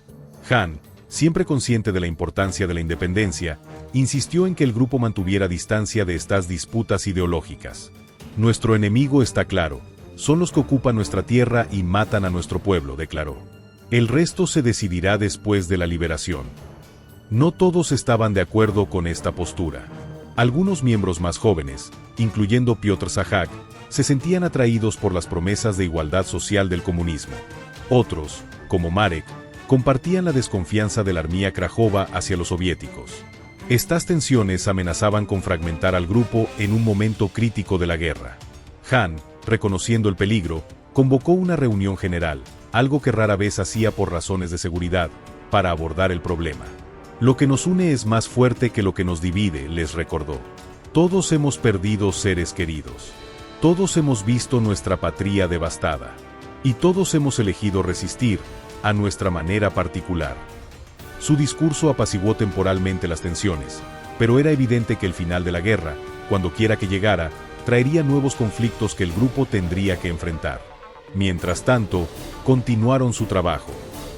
Han, siempre consciente de la importancia de la independencia, insistió en que el grupo mantuviera distancia de estas disputas ideológicas. «Nuestro enemigo está claro, son los que ocupan nuestra tierra y matan a nuestro pueblo», declaró. «El resto se decidirá después de la liberación». No todos estaban de acuerdo con esta postura. Algunos miembros más jóvenes, incluyendo Piotr Sajak, se sentían atraídos por las promesas de igualdad social del comunismo. Otros, como Marek, compartían la desconfianza de la Armia Krajowa hacia los soviéticos. Estas tensiones amenazaban con fragmentar al grupo en un momento crítico de la guerra. Han, reconociendo el peligro, convocó una reunión general, algo que rara vez hacía por razones de seguridad, para abordar el problema. Lo que nos une es más fuerte que lo que nos divide, les recordó. Todos hemos perdido seres queridos. Todos hemos visto nuestra patria devastada. Y todos hemos elegido resistir, a nuestra manera particular. Su discurso apaciguó temporalmente las tensiones, pero era evidente que el final de la guerra, cuando quiera que llegara, traería nuevos conflictos que el grupo tendría que enfrentar. Mientras tanto, continuaron su trabajo.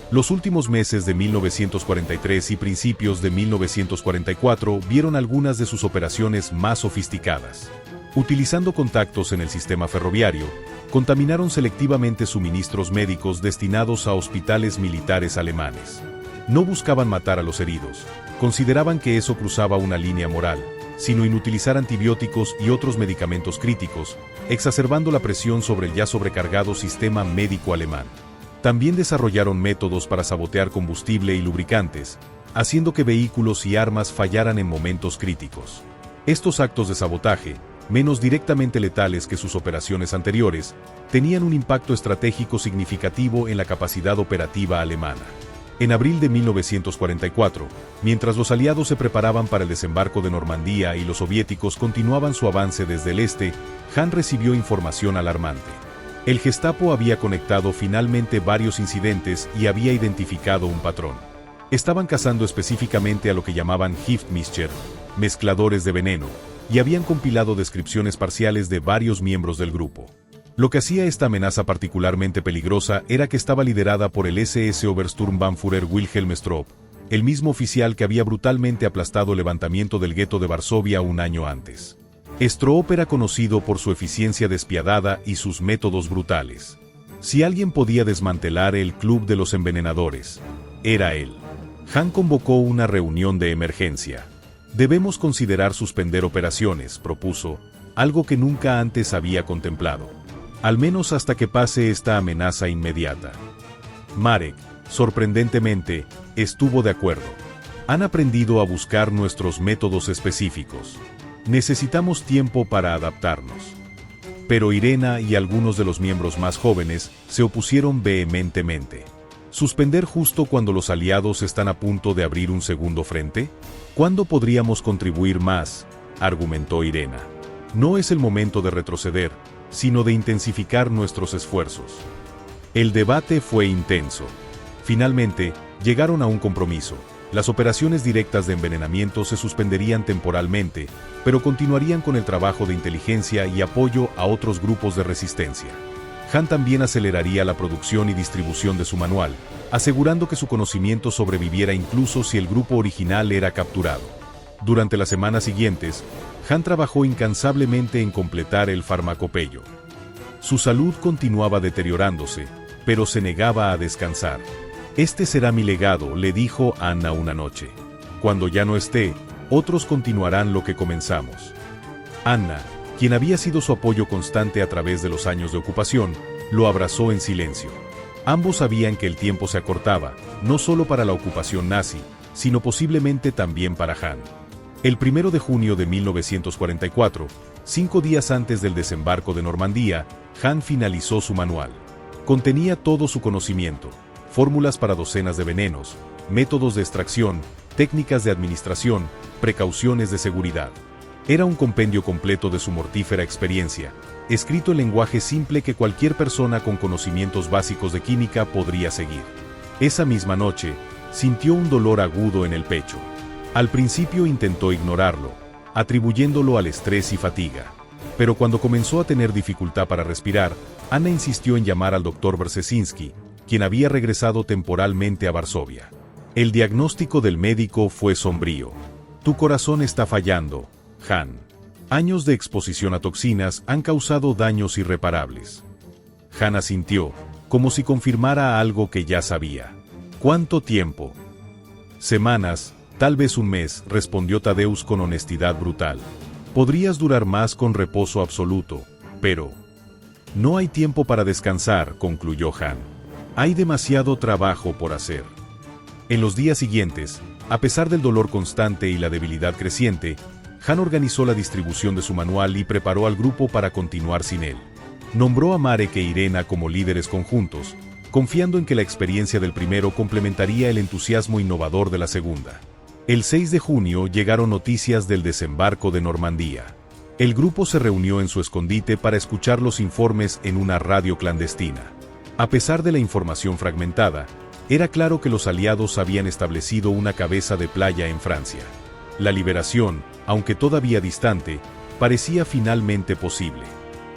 Los últimos meses de 1943 y principios de 1944 vieron algunas de sus operaciones más sofisticadas. Utilizando contactos en el sistema ferroviario, contaminaron selectivamente suministros médicos destinados a hospitales militares alemanes. No buscaban matar a los heridos, consideraban que eso cruzaba una línea moral, sino inutilizar antibióticos y otros medicamentos críticos, exacerbando la presión sobre el ya sobrecargado sistema médico alemán. También desarrollaron métodos para sabotear combustible y lubricantes, haciendo que vehículos y armas fallaran en momentos críticos. Estos actos de sabotaje, menos directamente letales que sus operaciones anteriores, tenían un impacto estratégico significativo en la capacidad operativa alemana. En abril de 1944, mientras los aliados se preparaban para el desembarco de Normandía y los soviéticos continuaban su avance desde el este, Hahn recibió información alarmante. El Gestapo había conectado finalmente varios incidentes y había identificado un patrón. Estaban cazando específicamente a lo que llamaban Giftmischer, mezcladores de veneno, y habían compilado descripciones parciales de varios miembros del grupo. Lo que hacía esta amenaza particularmente peligrosa era que estaba liderada por el SS Obersturmbannführer Wilhelm Stroop, el mismo oficial que había brutalmente aplastado el levantamiento del gueto de Varsovia un año antes. Stroop era conocido por su eficiencia despiadada y sus métodos brutales. Si alguien podía desmantelar el Club de los Envenenadores, era él. Hahn convocó una reunión de emergencia. Debemos considerar suspender operaciones, propuso, algo que nunca antes había contemplado. Al menos hasta que pase esta amenaza inmediata. Marek, sorprendentemente, estuvo de acuerdo. Han aprendido a buscar nuestros métodos específicos. Necesitamos tiempo para adaptarnos. Pero Irena y algunos de los miembros más jóvenes se opusieron vehementemente. ¿Suspender justo cuando los aliados están a punto de abrir un segundo frente? ¿Cuándo podríamos contribuir más?, argumentó Irena. No es el momento de retroceder, sino de intensificar nuestros esfuerzos. El debate fue intenso. Finalmente, llegaron a un compromiso. Las operaciones directas de envenenamiento se suspenderían temporalmente, pero continuarían con el trabajo de inteligencia y apoyo a otros grupos de resistencia. Hahn también aceleraría la producción y distribución de su manual, asegurando que su conocimiento sobreviviera incluso si el grupo original era capturado. Durante las semanas siguientes, Hahn trabajó incansablemente en completar el farmacopeyo. Su salud continuaba deteriorándose, pero se negaba a descansar. «Este será mi legado», le dijo Anna una noche. «Cuando ya no esté, otros continuarán lo que comenzamos». Anna, quien había sido su apoyo constante a través de los años de ocupación, lo abrazó en silencio. Ambos sabían que el tiempo se acortaba, no solo para la ocupación nazi, sino posiblemente también para Hahn. El 1 de junio de 1944, 5 días antes del desembarco de Normandía, Hahn finalizó su manual. Contenía todo su conocimiento, fórmulas para docenas de venenos, métodos de extracción, técnicas de administración, precauciones de seguridad. Era un compendio completo de su mortífera experiencia, escrito en lenguaje simple que cualquier persona con conocimientos básicos de química podría seguir. Esa misma noche, sintió un dolor agudo en el pecho. Al principio intentó ignorarlo, atribuyéndolo al estrés y fatiga. Pero cuando comenzó a tener dificultad para respirar, Anna insistió en llamar al Dr. Brzezinski, quien había regresado temporalmente a Varsovia. El diagnóstico del médico fue sombrío. «Tu corazón está fallando, Hahn. Años de exposición a toxinas han causado daños irreparables». Hahn asintió, como si confirmara algo que ya sabía. «¿Cuánto tiempo?» «Semanas, tal vez un mes», respondió Tadeusz con honestidad brutal. «Podrías durar más con reposo absoluto, pero...» «No hay tiempo para descansar», concluyó Hahn. «Hay demasiado trabajo por hacer». En los días siguientes, a pesar del dolor constante y la debilidad creciente, Hahn organizó la distribución de su manual y preparó al grupo para continuar sin él. Nombró a Marek e Irena como líderes conjuntos, confiando en que la experiencia del primero complementaría el entusiasmo innovador de la segunda. El 6 de junio llegaron noticias del desembarco de Normandía. El grupo se reunió en su escondite para escuchar los informes en una radio clandestina. A pesar de la información fragmentada, era claro que los aliados habían establecido una cabeza de playa en Francia. La liberación, aunque todavía distante, parecía finalmente posible.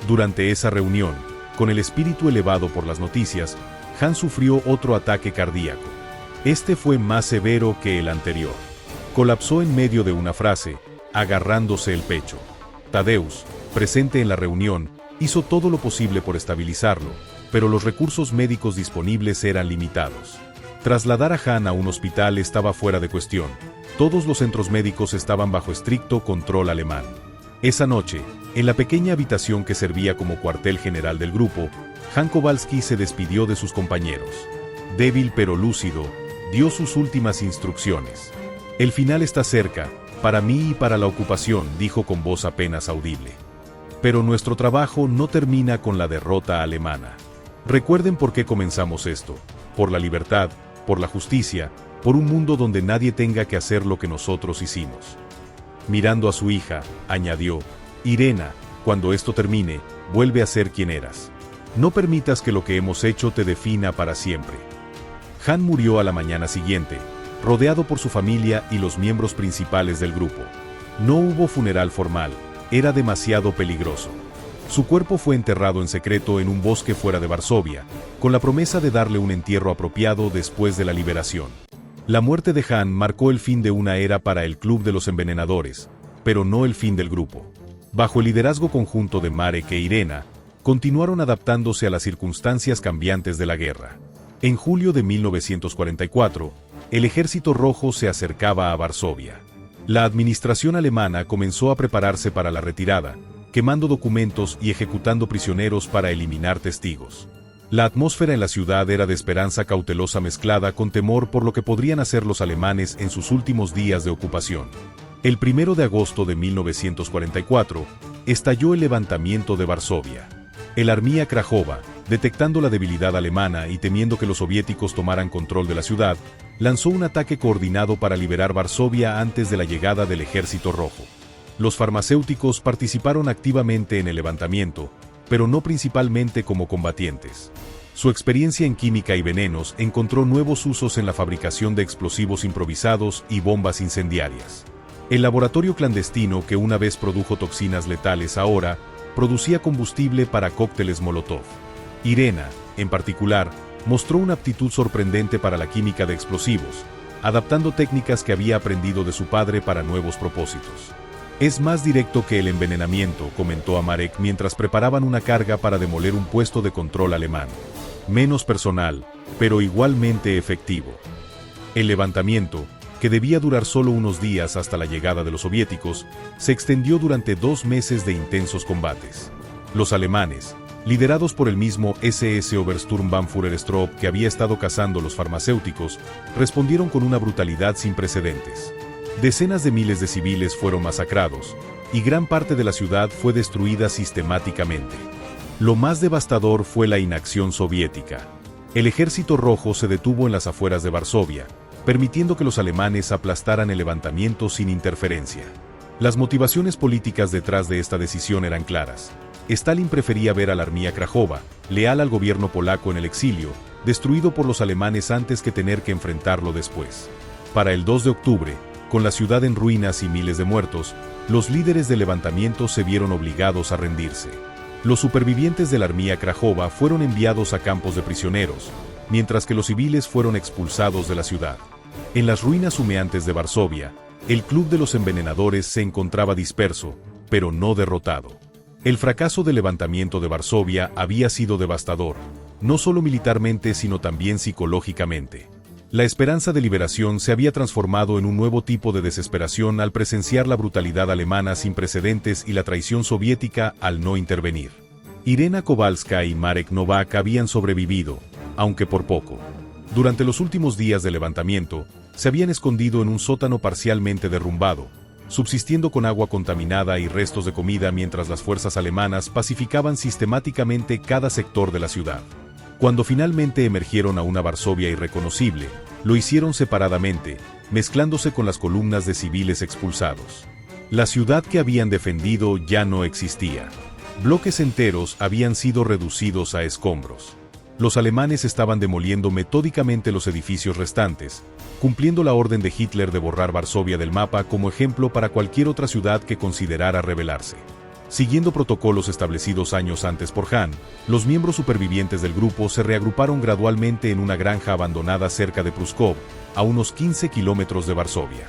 Durante esa reunión, con el espíritu elevado por las noticias, Han sufrió otro ataque cardíaco. Este fue más severo que el anterior. Colapsó en medio de una frase, agarrándose el pecho. Tadeusz, presente en la reunión, hizo todo lo posible por estabilizarlo, pero los recursos médicos disponibles eran limitados. Trasladar a Han a un hospital estaba fuera de cuestión. Todos los centros médicos estaban bajo estricto control alemán. Esa noche, en la pequeña habitación que servía como cuartel general del grupo, Han Kowalski se despidió de sus compañeros. Débil pero lúcido, dio sus últimas instrucciones. El final está cerca, para mí y para la ocupación, dijo con voz apenas audible. Pero nuestro trabajo no termina con la derrota alemana. Recuerden por qué comenzamos esto: por la libertad, por la justicia, por un mundo donde nadie tenga que hacer lo que nosotros hicimos. Mirando a su hija, añadió: Irena, cuando esto termine, vuelve a ser quien eras. No permitas que lo que hemos hecho te defina para siempre. Han murió a la mañana siguiente, rodeado por su familia y los miembros principales del grupo. No hubo funeral formal, era demasiado peligroso. Su cuerpo fue enterrado en secreto en un bosque fuera de Varsovia, con la promesa de darle un entierro apropiado después de la liberación. La muerte de Han marcó el fin de una era para el Club de los Envenenadores, pero no el fin del grupo. Bajo el liderazgo conjunto de Marek e Irena, continuaron adaptándose a las circunstancias cambiantes de la guerra. En julio de 1944, el Ejército Rojo se acercaba a Varsovia. La administración alemana comenzó a prepararse para la retirada, quemando documentos y ejecutando prisioneros para eliminar testigos. La atmósfera en la ciudad era de esperanza cautelosa mezclada con temor por lo que podrían hacer los alemanes en sus últimos días de ocupación. El 1 de agosto de 1944, estalló el levantamiento de Varsovia. El Armia Krajova, detectando la debilidad alemana y temiendo que los soviéticos tomaran control de la ciudad, lanzó un ataque coordinado para liberar Varsovia antes de la llegada del Ejército Rojo. Los farmacéuticos participaron activamente en el levantamiento, pero no principalmente como combatientes. Su experiencia en química y venenos encontró nuevos usos en la fabricación de explosivos improvisados y bombas incendiarias. El laboratorio clandestino que una vez produjo toxinas letales ahora producía combustible para cócteles Molotov. Irena, en particular, mostró una aptitud sorprendente para la química de explosivos, adaptando técnicas que había aprendido de su padre para nuevos propósitos. Es más directo que el envenenamiento, comentó a Marek mientras preparaban una carga para demoler un puesto de control alemán. Menos personal, pero igualmente efectivo. El levantamiento, que debía durar solo unos días hasta la llegada de los soviéticos, se extendió durante 2 meses de intensos combates. Los alemanes, liderados por el mismo SS Obersturmbannführer Stroop que había estado cazando los farmacéuticos, respondieron con una brutalidad sin precedentes. Decenas de miles de civiles fueron masacrados, y gran parte de la ciudad fue destruida sistemáticamente. Lo más devastador fue la inacción soviética. El Ejército Rojo se detuvo en las afueras de Varsovia, permitiendo que los alemanes aplastaran el levantamiento sin interferencia. Las motivaciones políticas detrás de esta decisión eran claras. Stalin prefería ver a la Armia Krajova, leal al gobierno polaco en el exilio, destruido por los alemanes antes que tener que enfrentarlo después. Para el 2 de octubre, con la ciudad en ruinas y miles de muertos, los líderes del levantamiento se vieron obligados a rendirse. Los supervivientes de la Armia Krajova fueron enviados a campos de prisioneros, mientras que los civiles fueron expulsados de la ciudad. En las ruinas humeantes de Varsovia, el Club de los Envenenadores se encontraba disperso, pero no derrotado. El fracaso del levantamiento de Varsovia había sido devastador, no solo militarmente sino también psicológicamente. La esperanza de liberación se había transformado en un nuevo tipo de desesperación al presenciar la brutalidad alemana sin precedentes y la traición soviética al no intervenir. Irena Kowalska y Marek Nowak habían sobrevivido, aunque por poco. Durante los últimos días del levantamiento, se habían escondido en un sótano parcialmente derrumbado, subsistiendo con agua contaminada y restos de comida mientras las fuerzas alemanas pacificaban sistemáticamente cada sector de la ciudad. Cuando finalmente emergieron a una Varsovia irreconocible, Lo hicieron separadamente, mezclándose con las columnas de civiles expulsados. La ciudad que habían defendido ya no existía. Bloques enteros habían sido reducidos a escombros. Los alemanes estaban demoliendo metódicamente los edificios restantes, cumpliendo la orden de Hitler de borrar Varsovia del mapa como ejemplo para cualquier otra ciudad que considerara rebelarse. Siguiendo protocolos establecidos años antes por Hahn, los miembros supervivientes del grupo se reagruparon gradualmente en una granja abandonada cerca de Pruskov, a unos 15 kilómetros de Varsovia.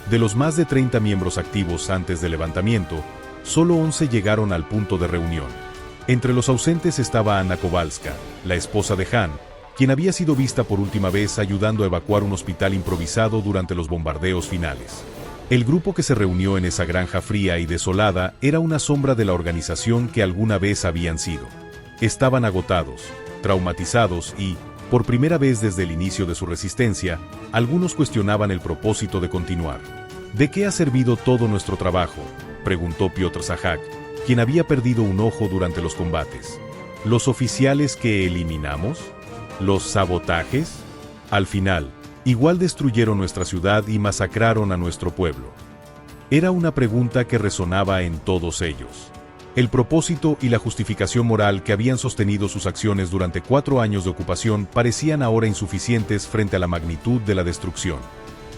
De los más de 30 miembros activos antes del levantamiento, solo 11 llegaron al punto de reunión. Entre los ausentes estaba Anna Kowalska, la esposa de Hahn, quien había sido vista por última vez ayudando a evacuar un hospital improvisado durante los bombardeos finales. El grupo que se reunió en esa granja fría y desolada era una sombra de la organización que alguna vez habían sido. Estaban agotados, traumatizados y, por primera vez desde el inicio de su resistencia, algunos cuestionaban el propósito de continuar. ¿De qué ha servido todo nuestro trabajo?, preguntó Piotr Zahak, quien había perdido un ojo durante los combates. ¿Los oficiales que eliminamos? ¿Los sabotajes? Al final, igual destruyeron nuestra ciudad y masacraron a nuestro pueblo. Era una pregunta que resonaba en todos ellos. El propósito y la justificación moral que habían sostenido sus acciones durante 4 años de ocupación parecían ahora insuficientes frente a la magnitud de la destrucción.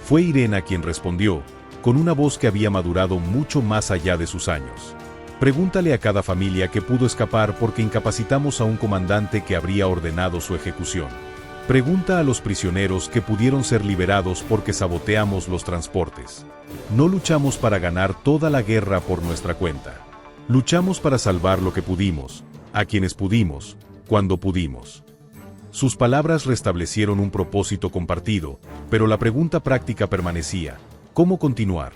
Fue Irena quien respondió, con una voz que había madurado mucho más allá de sus años. Pregúntale a cada familia que pudo escapar porque incapacitamos a un comandante que habría ordenado su ejecución. Pregunta a los prisioneros que pudieron ser liberados porque saboteamos los transportes. No luchamos para ganar toda la guerra por nuestra cuenta. Luchamos para salvar lo que pudimos, a quienes pudimos, cuando pudimos. Sus palabras restablecieron un propósito compartido, pero la pregunta práctica permanecía: ¿cómo continuar?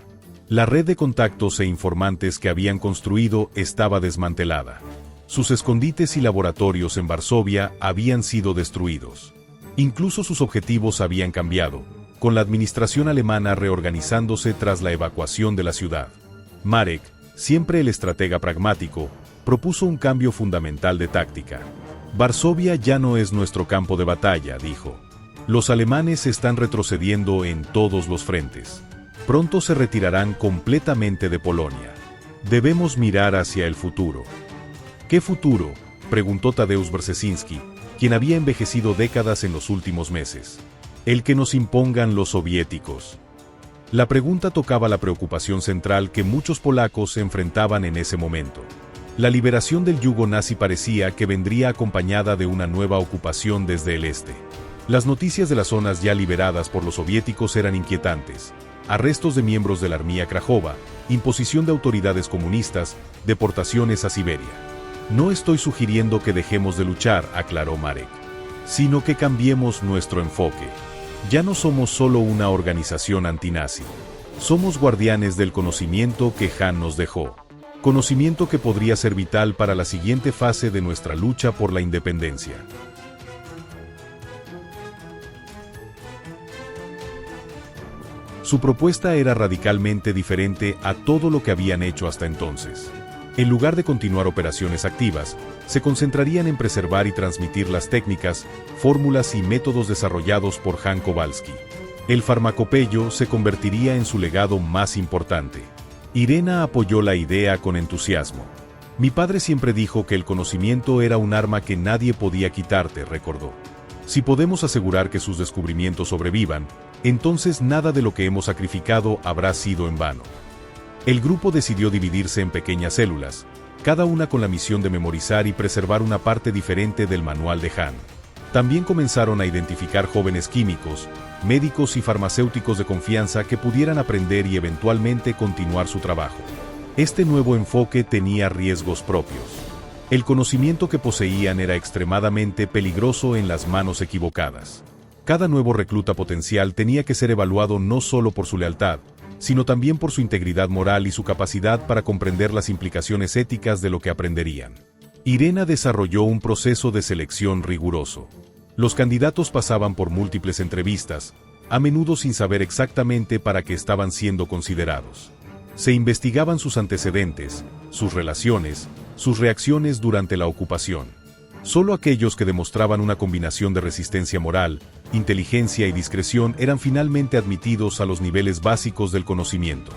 La red de contactos e informantes que habían construido estaba desmantelada. Sus escondites y laboratorios en Varsovia habían sido destruidos. Incluso sus objetivos habían cambiado, con la administración alemana reorganizándose tras la evacuación de la ciudad. Marek, siempre el estratega pragmático, propuso un cambio fundamental de táctica. Varsovia ya no es nuestro campo de batalla, dijo. Los alemanes están retrocediendo en todos los frentes. Pronto se retirarán completamente de Polonia. Debemos mirar hacia el futuro. ¿Qué futuro?, preguntó Tadeusz Brzezinski, quien había envejecido décadas en los últimos meses. El que nos impongan los soviéticos. La pregunta tocaba la preocupación central que muchos polacos enfrentaban en ese momento. La liberación del yugo nazi parecía que vendría acompañada de una nueva ocupación desde el este. Las noticias de las zonas ya liberadas por los soviéticos eran inquietantes. Arrestos de miembros de la Armia Krajova, imposición de autoridades comunistas, deportaciones a Siberia. No estoy sugiriendo que dejemos de luchar, aclaró Marek, sino que cambiemos nuestro enfoque. Ya no somos solo una organización antinazi. Somos guardianes del conocimiento que Hahn nos dejó. Conocimiento que podría ser vital para la siguiente fase de nuestra lucha por la independencia. Su propuesta era radicalmente diferente a todo lo que habían hecho hasta entonces. En lugar de continuar operaciones activas, se concentrarían en preservar y transmitir las técnicas, fórmulas y métodos desarrollados por Hahn Kowalski. El farmacopeyo se convertiría en su legado más importante. Irena apoyó la idea con entusiasmo. Mi padre siempre dijo que el conocimiento era un arma que nadie podía quitarte, recordó. Si podemos asegurar que sus descubrimientos sobrevivan, entonces nada de lo que hemos sacrificado habrá sido en vano. El grupo decidió dividirse en pequeñas células, cada una con la misión de memorizar y preservar una parte diferente del manual de Hahn. También comenzaron a identificar jóvenes químicos, médicos y farmacéuticos de confianza que pudieran aprender y eventualmente continuar su trabajo. Este nuevo enfoque tenía riesgos propios. El conocimiento que poseían era extremadamente peligroso en las manos equivocadas. Cada nuevo recluta potencial tenía que ser evaluado no solo por su lealtad, sino también por su integridad moral y su capacidad para comprender las implicaciones éticas de lo que aprenderían. Irena desarrolló un proceso de selección riguroso. Los candidatos pasaban por múltiples entrevistas, a menudo sin saber exactamente para qué estaban siendo considerados. Se investigaban sus antecedentes, sus relaciones, sus reacciones durante la ocupación. Solo aquellos que demostraban una combinación de resistencia moral, inteligencia y discreción eran finalmente admitidos a los niveles básicos del conocimiento.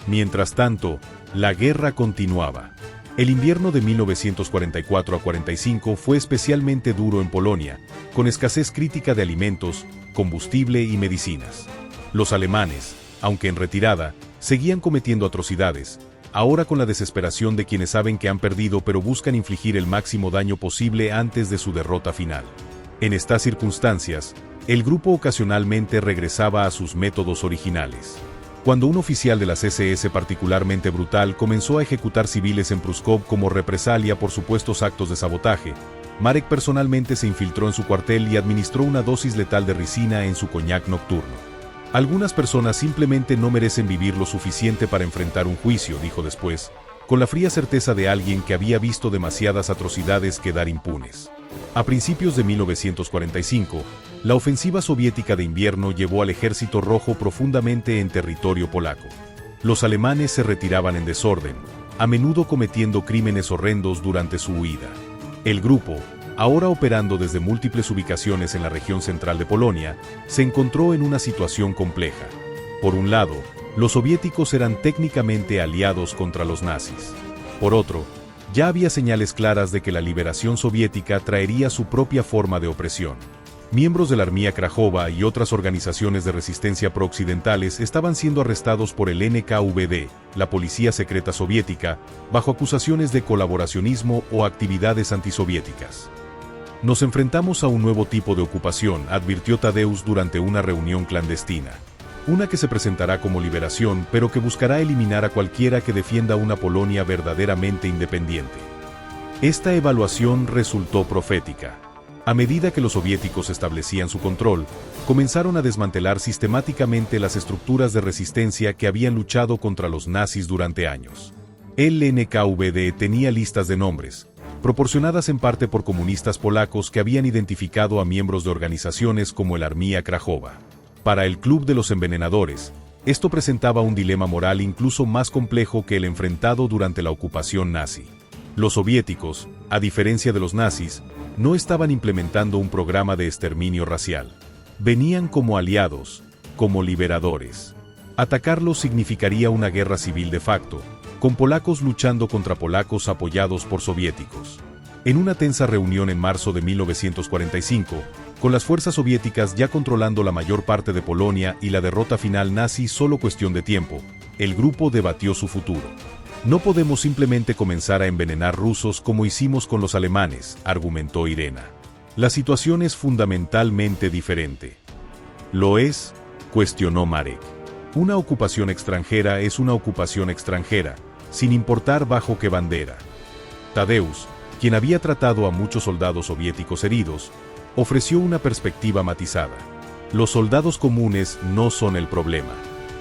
Mientras tanto, la guerra continuaba. El invierno de 1944 a 45 fue especialmente duro en Polonia, con escasez crítica de alimentos, combustible y medicinas. Los alemanes, aunque en retirada, seguían cometiendo atrocidades, ahora con la desesperación de quienes saben que han perdido pero buscan infligir el máximo daño posible antes de su derrota final. En estas circunstancias, el grupo ocasionalmente regresaba a sus métodos originales. Cuando un oficial de las SS particularmente brutal comenzó a ejecutar civiles en Pruszków como represalia por supuestos actos de sabotaje, Marek personalmente se infiltró en su cuartel y administró una dosis letal de ricina en su coñac nocturno. Algunas personas simplemente no merecen vivir lo suficiente para enfrentar un juicio, dijo después, con la fría certeza de alguien que había visto demasiadas atrocidades quedar impunes. A principios de 1945, la ofensiva soviética de invierno llevó al Ejército Rojo profundamente en territorio polaco. Los alemanes se retiraban en desorden, a menudo cometiendo crímenes horrendos durante su huida. El grupo, ahora operando desde múltiples ubicaciones en la región central de Polonia, se encontró en una situación compleja. Por un lado, los soviéticos eran técnicamente aliados contra los nazis. Por otro, ya había señales claras de que la liberación soviética traería su propia forma de opresión. Miembros de la Armia Krajowa y otras organizaciones de resistencia pro-occidentales estaban siendo arrestados por el NKVD, la policía secreta soviética, bajo acusaciones de colaboracionismo o actividades antisoviéticas. Nos enfrentamos a un nuevo tipo de ocupación, advirtió Tadeusz durante una reunión clandestina. Una que se presentará como liberación, pero que buscará eliminar a cualquiera que defienda una Polonia verdaderamente independiente. Esta evaluación resultó profética. A medida que los soviéticos establecían su control, comenzaron a desmantelar sistemáticamente las estructuras de resistencia que habían luchado contra los nazis durante años. El NKVD tenía listas de nombres, proporcionadas en parte por comunistas polacos que habían identificado a miembros de organizaciones como el Armia Krajowa. Para el Club de los Envenenadores, esto presentaba un dilema moral incluso más complejo que el enfrentado durante la ocupación nazi. Los soviéticos, a diferencia de los nazis, no estaban implementando un programa de exterminio racial. Venían como aliados, como liberadores. Atacarlos significaría una guerra civil de facto, con polacos luchando contra polacos apoyados por soviéticos. En una tensa reunión en marzo de 1945, con las fuerzas soviéticas ya controlando la mayor parte de Polonia y la derrota final nazi solo cuestión de tiempo, el grupo debatió su futuro. No podemos simplemente comenzar a envenenar rusos como hicimos con los alemanes, argumentó Irena. La situación es fundamentalmente diferente. ¿Lo es?, cuestionó Marek. Una ocupación extranjera es una ocupación extranjera, sin importar bajo qué bandera. Tadeusz, quien había tratado a muchos soldados soviéticos heridos, ofreció una perspectiva matizada. Los soldados comunes no son el problema.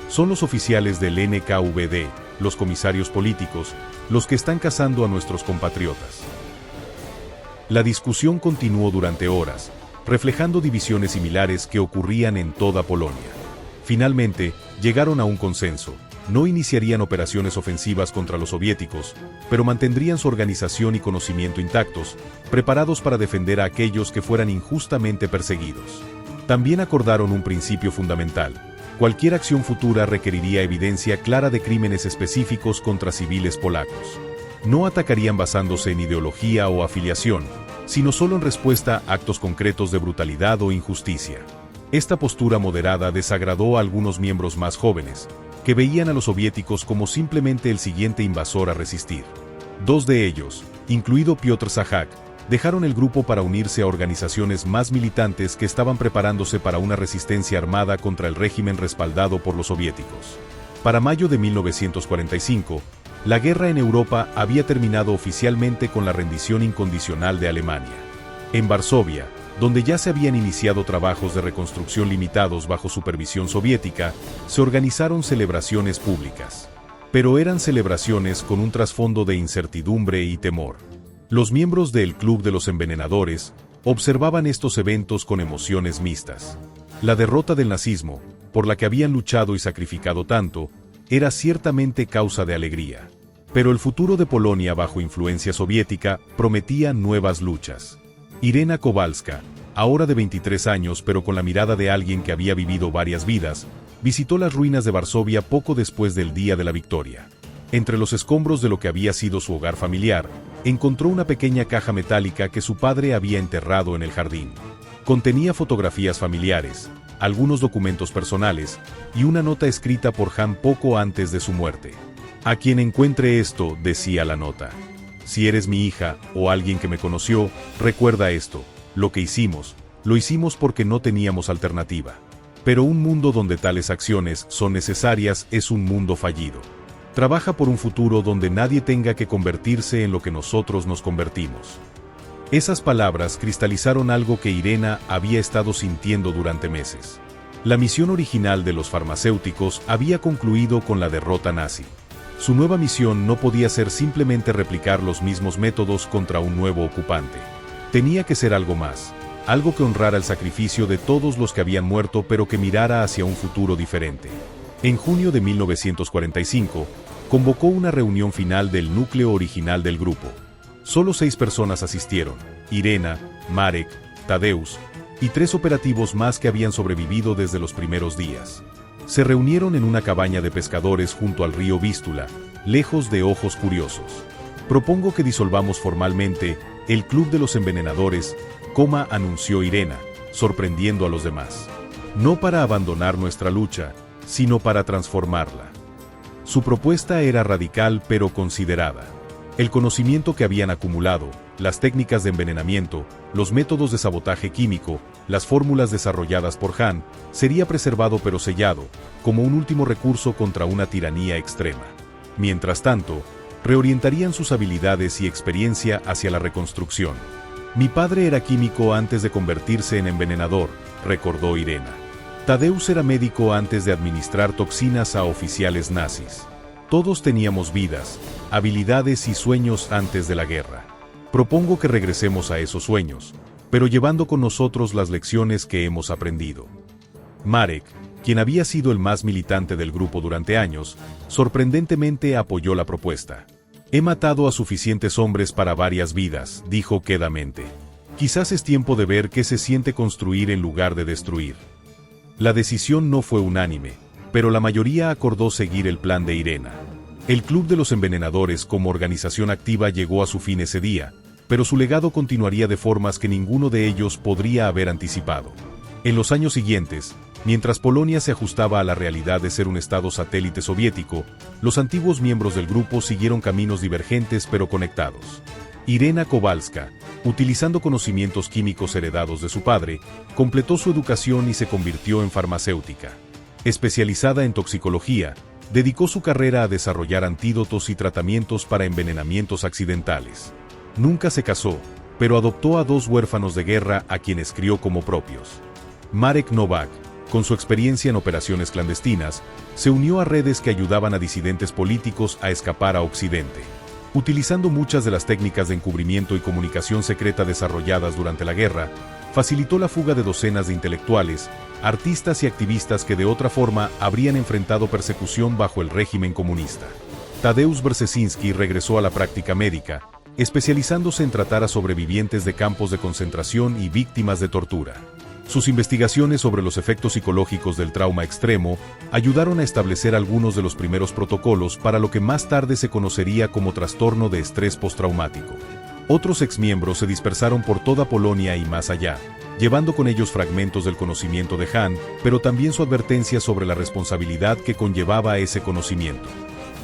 Son los oficiales del NKVD, los comisarios políticos, los que están cazando a nuestros compatriotas. La discusión continuó durante horas, reflejando divisiones similares que ocurrían en toda Polonia. Finalmente, llegaron a un consenso. No iniciarían operaciones ofensivas contra los soviéticos, pero mantendrían su organización y conocimiento intactos, preparados para defender a aquellos que fueran injustamente perseguidos. También acordaron un principio fundamental. Cualquier acción futura requeriría evidencia clara de crímenes específicos contra civiles polacos. No atacarían basándose en ideología o afiliación, sino solo en respuesta a actos concretos de brutalidad o injusticia. Esta postura moderada desagradó a algunos miembros más jóvenes, que veían a los soviéticos como simplemente el siguiente invasor a resistir. Dos de ellos, incluido Piotr Sahak, dejaron el grupo para unirse a organizaciones más militantes que estaban preparándose para una resistencia armada contra el régimen respaldado por los soviéticos. Para mayo de 1945, la guerra en Europa había terminado oficialmente con la rendición incondicional de Alemania. En Varsovia, donde ya se habían iniciado trabajos de reconstrucción limitados bajo supervisión soviética, se organizaron celebraciones públicas. Pero eran celebraciones con un trasfondo de incertidumbre y temor. Los miembros del Club de los Envenenadores observaban estos eventos con emociones mixtas. La derrota del nazismo, por la que habían luchado y sacrificado tanto, era ciertamente causa de alegría. Pero el futuro de Polonia bajo influencia soviética prometía nuevas luchas. Irena Kowalska, ahora de 23 años pero con la mirada de alguien que había vivido varias vidas, visitó las ruinas de Varsovia poco después del día de la victoria. Entre los escombros de lo que había sido su hogar familiar, encontró una pequeña caja metálica que su padre había enterrado en el jardín. Contenía fotografías familiares, algunos documentos personales y una nota escrita por Han poco antes de su muerte. A quien encuentre esto, decía la nota. Si eres mi hija o alguien que me conoció, recuerda esto. Lo que hicimos, lo hicimos porque no teníamos alternativa. Pero un mundo donde tales acciones son necesarias es un mundo fallido. Trabaja por un futuro donde nadie tenga que convertirse en lo que nosotros nos convertimos. Esas palabras cristalizaron algo que Irena había estado sintiendo durante meses. La misión original de los farmacéuticos había concluido con la derrota nazi. Su nueva misión no podía ser simplemente replicar los mismos métodos contra un nuevo ocupante. Tenía que ser algo más, algo que honrara el sacrificio de todos los que habían muerto pero que mirara hacia un futuro diferente. En junio de 1945, convocó una reunión final del núcleo original del grupo. Solo 6 personas asistieron: Irena, Marek, Tadeusz y 3 operativos más que habían sobrevivido desde los primeros días. Se reunieron en una cabaña de pescadores junto al río Vístula, lejos de ojos curiosos. Propongo que disolvamos formalmente el Club de los Envenenadores, anunció Irena, sorprendiendo a los demás. No para abandonar nuestra lucha, sino para transformarla. Su propuesta era radical pero considerada. El conocimiento que habían acumulado, las técnicas de envenenamiento, los métodos de sabotaje químico, las fórmulas desarrolladas por Han, sería preservado pero sellado, como un último recurso contra una tiranía extrema. Mientras tanto, reorientarían sus habilidades y experiencia hacia la reconstrucción. Mi padre era químico antes de convertirse en envenenador, recordó Irena. Tadeusz era médico antes de administrar toxinas a oficiales nazis. Todos teníamos vidas, habilidades y sueños antes de la guerra. Propongo que regresemos a esos sueños, pero llevando con nosotros las lecciones que hemos aprendido. Marek, quien había sido el más militante del grupo durante años, sorprendentemente apoyó la propuesta. He matado a suficientes hombres para varias vidas, dijo quedamente. Quizás es tiempo de ver qué se siente construir en lugar de destruir. La decisión no fue unánime, pero la mayoría acordó seguir el plan de Irena. El Club de los Envenenadores como organización activa llegó a su fin ese día, pero su legado continuaría de formas que ninguno de ellos podría haber anticipado. En los años siguientes, mientras Polonia se ajustaba a la realidad de ser un estado satélite soviético, los antiguos miembros del grupo siguieron caminos divergentes pero conectados. Irena Kowalska, utilizando conocimientos químicos heredados de su padre, completó su educación y se convirtió en farmacéutica. Especializada en toxicología, dedicó su carrera a desarrollar antídotos y tratamientos para envenenamientos accidentales. Nunca se casó, pero adoptó a 2 huérfanos de guerra a quienes crió como propios. Marek Novak, con su experiencia en operaciones clandestinas, se unió a redes que ayudaban a disidentes políticos a escapar a Occidente. Utilizando muchas de las técnicas de encubrimiento y comunicación secreta desarrolladas durante la guerra, facilitó la fuga de docenas de intelectuales, artistas y activistas que de otra forma habrían enfrentado persecución bajo el régimen comunista. Tadeusz Brzezinski regresó a la práctica médica, especializándose en tratar a sobrevivientes de campos de concentración y víctimas de tortura. Sus investigaciones sobre los efectos psicológicos del trauma extremo ayudaron a establecer algunos de los primeros protocolos para lo que más tarde se conocería como trastorno de estrés postraumático. Otros exmiembros se dispersaron por toda Polonia y más allá, llevando con ellos fragmentos del conocimiento de Han, pero también su advertencia sobre la responsabilidad que conllevaba ese conocimiento.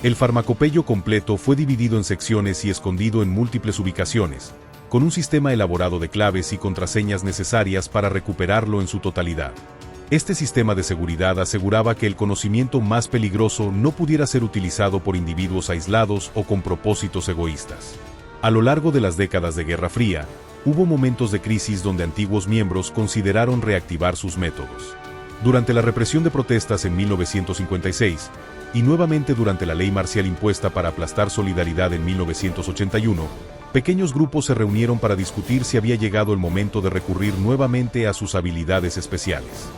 El farmacopeyo completo fue dividido en secciones y escondido en múltiples ubicaciones, con un sistema elaborado de claves y contraseñas necesarias para recuperarlo en su totalidad. Este sistema de seguridad aseguraba que el conocimiento más peligroso no pudiera ser utilizado por individuos aislados o con propósitos egoístas. A lo largo de las décadas de Guerra Fría, hubo momentos de crisis donde antiguos miembros consideraron reactivar sus métodos. Durante la represión de protestas en 1956, y nuevamente durante la ley marcial impuesta para aplastar Solidaridad en 1981, pequeños grupos se reunieron para discutir si había llegado el momento de recurrir nuevamente a sus habilidades especiales.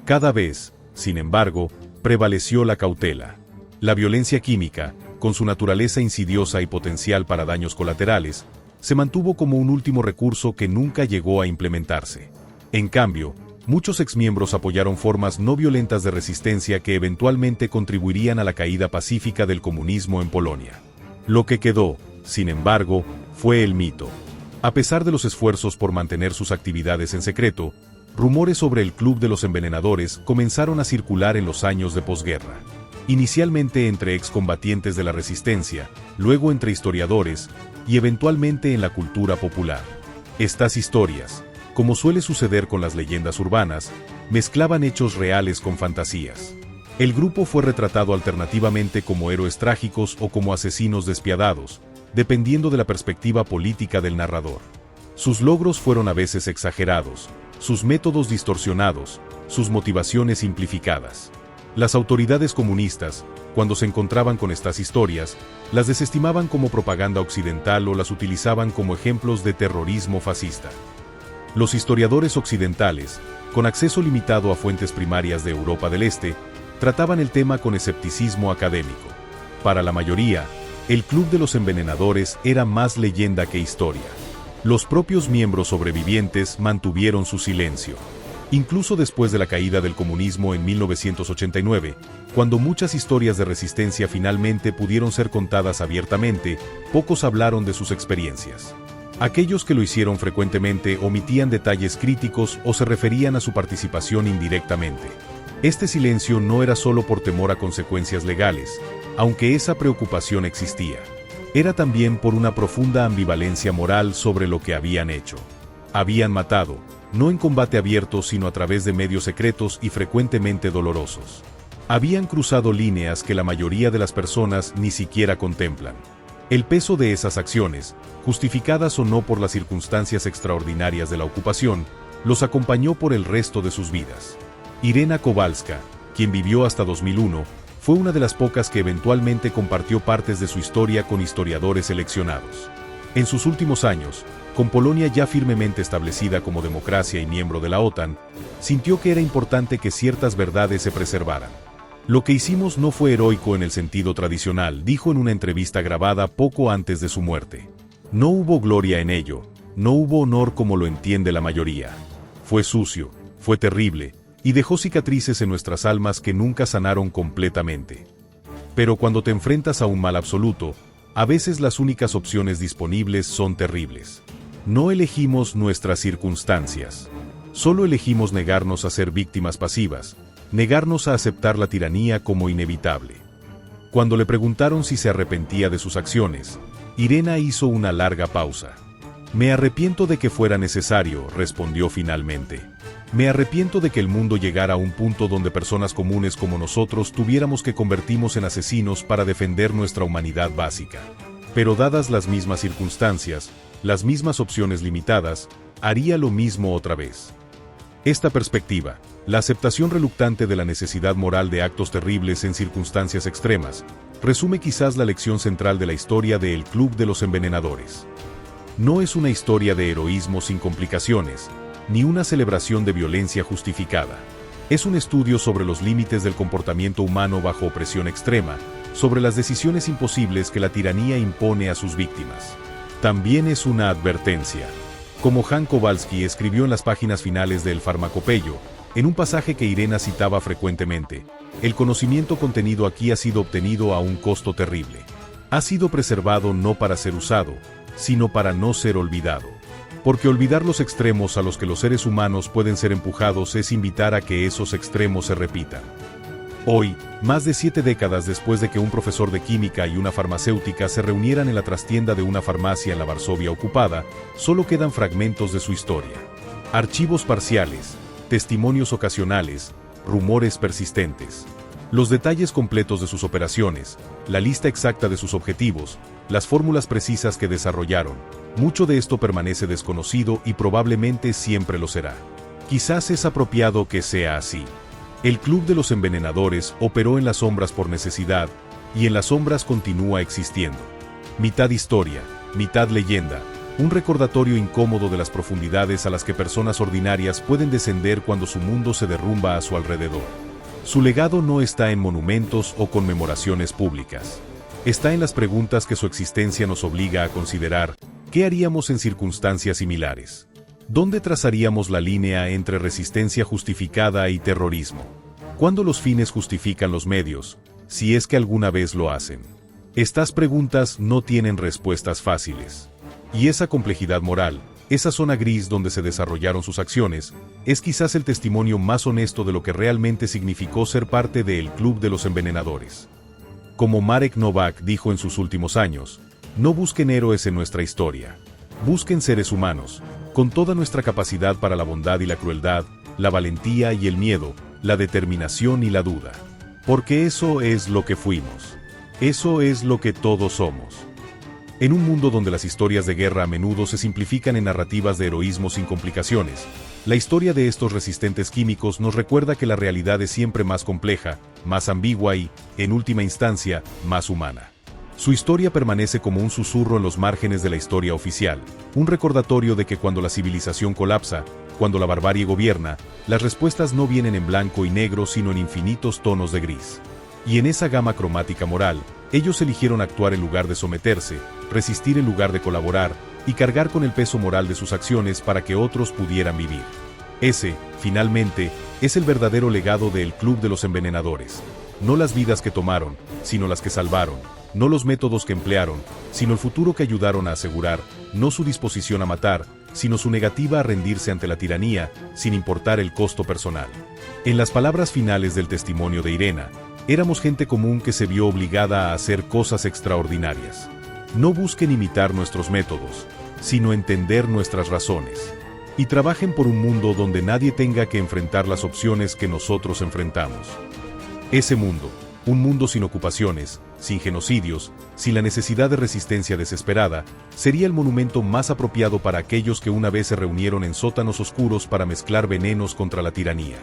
Cada vez, sin embargo, prevaleció la cautela. La violencia química, con su naturaleza insidiosa y potencial para daños colaterales, se mantuvo como un último recurso que nunca llegó a implementarse. En cambio, muchos exmiembros apoyaron formas no violentas de resistencia que eventualmente contribuirían a la caída pacífica del comunismo en Polonia. Lo que quedó, sin embargo, fue el mito. A pesar de los esfuerzos por mantener sus actividades en secreto, rumores sobre el Club de los Envenenadores comenzaron a circular en los años de posguerra. Inicialmente entre excombatientes de la resistencia, luego entre historiadores, y eventualmente en la cultura popular. Estas historias, como suele suceder con las leyendas urbanas, mezclaban hechos reales con fantasías. El grupo fue retratado alternativamente como héroes trágicos o como asesinos despiadados, dependiendo de la perspectiva política del narrador. Sus logros fueron a veces exagerados, sus métodos distorsionados, sus motivaciones simplificadas. Las autoridades comunistas, cuando se encontraban con estas historias, las desestimaban como propaganda occidental o las utilizaban como ejemplos de terrorismo fascista. Los historiadores occidentales, con acceso limitado a fuentes primarias de Europa del Este, trataban el tema con escepticismo académico. Para la mayoría, el Club de los Envenenadores era más leyenda que historia. Los propios miembros sobrevivientes mantuvieron su silencio. Incluso después de la caída del comunismo en 1989, cuando muchas historias de resistencia finalmente pudieron ser contadas abiertamente, pocos hablaron de sus experiencias. Aquellos que lo hicieron frecuentemente omitían detalles críticos o se referían a su participación indirectamente. Este silencio no era solo por temor a consecuencias legales, aunque esa preocupación existía. Era también por una profunda ambivalencia moral sobre lo que habían hecho. Habían matado, no en combate abierto sino a través de medios secretos y frecuentemente dolorosos. Habían cruzado líneas que la mayoría de las personas ni siquiera contemplan. El peso de esas acciones, justificadas o no por las circunstancias extraordinarias de la ocupación, los acompañó por el resto de sus vidas. Irena Kowalska, quien vivió hasta 2001, fue una de las pocas que eventualmente compartió partes de su historia con historiadores seleccionados. En sus últimos años, con Polonia ya firmemente establecida como democracia y miembro de la OTAN, sintió que era importante que ciertas verdades se preservaran. Lo que hicimos no fue heroico en el sentido tradicional, dijo en una entrevista grabada poco antes de su muerte. No hubo gloria en ello, no hubo honor como lo entiende la mayoría. Fue sucio, fue terrible, y dejó cicatrices en nuestras almas que nunca sanaron completamente. Pero cuando te enfrentas a un mal absoluto, a veces las únicas opciones disponibles son terribles. No elegimos nuestras circunstancias. Solo elegimos negarnos a ser víctimas pasivas, negarnos a aceptar la tiranía como inevitable. Cuando le preguntaron si se arrepentía de sus acciones, Irena hizo una larga pausa. Me arrepiento de que fuera necesario, respondió finalmente. Me arrepiento de que el mundo llegara a un punto donde personas comunes como nosotros tuviéramos que convertirnos en asesinos para defender nuestra humanidad básica. Pero dadas las mismas circunstancias, las mismas opciones limitadas, haría lo mismo otra vez. Esta perspectiva, la aceptación reluctante de la necesidad moral de actos terribles en circunstancias extremas, resume quizás la lección central de la historia de El Club de los Envenenadores. No es una historia de heroísmo sin complicaciones, ni una celebración de violencia justificada. Es un estudio sobre los límites del comportamiento humano bajo opresión extrema, sobre las decisiones imposibles que la tiranía impone a sus víctimas. También es una advertencia. Como Jan Kowalski escribió en las páginas finales de El Farmacopeio, en un pasaje que Irena citaba frecuentemente, el conocimiento contenido aquí ha sido obtenido a un costo terrible. Ha sido preservado no para ser usado, sino para no ser olvidado. Porque olvidar los extremos a los que los seres humanos pueden ser empujados es invitar a que esos extremos se repitan. Hoy, más de 7 décadas después de que un profesor de química y una farmacéutica se reunieran en la trastienda de una farmacia en la Varsovia ocupada, solo quedan fragmentos de su historia. Archivos parciales, testimonios ocasionales, rumores persistentes. Los detalles completos de sus operaciones, la lista exacta de sus objetivos, las fórmulas precisas que desarrollaron, mucho de esto permanece desconocido y probablemente siempre lo será. Quizás es apropiado que sea así. El Club de los Envenenadores operó en las sombras por necesidad, y en las sombras continúa existiendo. Mitad historia, mitad leyenda, un recordatorio incómodo de las profundidades a las que personas ordinarias pueden descender cuando su mundo se derrumba a su alrededor. Su legado no está en monumentos o conmemoraciones públicas. Está en las preguntas que su existencia nos obliga a considerar, ¿Qué haríamos en circunstancias similares? ¿Dónde trazaríamos la línea entre resistencia justificada y terrorismo? ¿Cuándo los fines justifican los medios, si es que alguna vez lo hacen? Estas preguntas no tienen respuestas fáciles. Y esa complejidad moral, esa zona gris donde se desarrollaron sus acciones, es quizás el testimonio más honesto de lo que realmente significó ser parte del Club de los Envenenadores. Como Marek Nowak dijo en sus últimos años, no busquen héroes en nuestra historia. Busquen seres humanos, con toda nuestra capacidad para la bondad y la crueldad, la valentía y el miedo, la determinación y la duda. Porque eso es lo que fuimos. Eso es lo que todos somos. En un mundo donde las historias de guerra a menudo se simplifican en narrativas de heroísmo sin complicaciones, la historia de estos resistentes químicos nos recuerda que la realidad es siempre más compleja, más ambigua y, en última instancia, más humana. Su historia permanece como un susurro en los márgenes de la historia oficial, un recordatorio de que cuando la civilización colapsa, cuando la barbarie gobierna, las respuestas no vienen en blanco y negro sino en infinitos tonos de gris. Y en esa gama cromática moral, ellos eligieron actuar en lugar de someterse, resistir en lugar de colaborar, y cargar con el peso moral de sus acciones para que otros pudieran vivir. Ese, finalmente, es el verdadero legado del Club de los Envenenadores. No las vidas que tomaron, sino las que salvaron, no los métodos que emplearon, sino el futuro que ayudaron a asegurar, no su disposición a matar, sino su negativa a rendirse ante la tiranía, sin importar el costo personal. En las palabras finales del testimonio de Irena, éramos gente común que se vio obligada a hacer cosas extraordinarias. No busquen imitar nuestros métodos, sino entender nuestras razones. Y trabajen por un mundo donde nadie tenga que enfrentar las opciones que nosotros enfrentamos. Ese mundo, un mundo sin ocupaciones, sin genocidios, sin la necesidad de resistencia desesperada, sería el monumento más apropiado para aquellos que una vez se reunieron en sótanos oscuros para mezclar venenos contra la tiranía.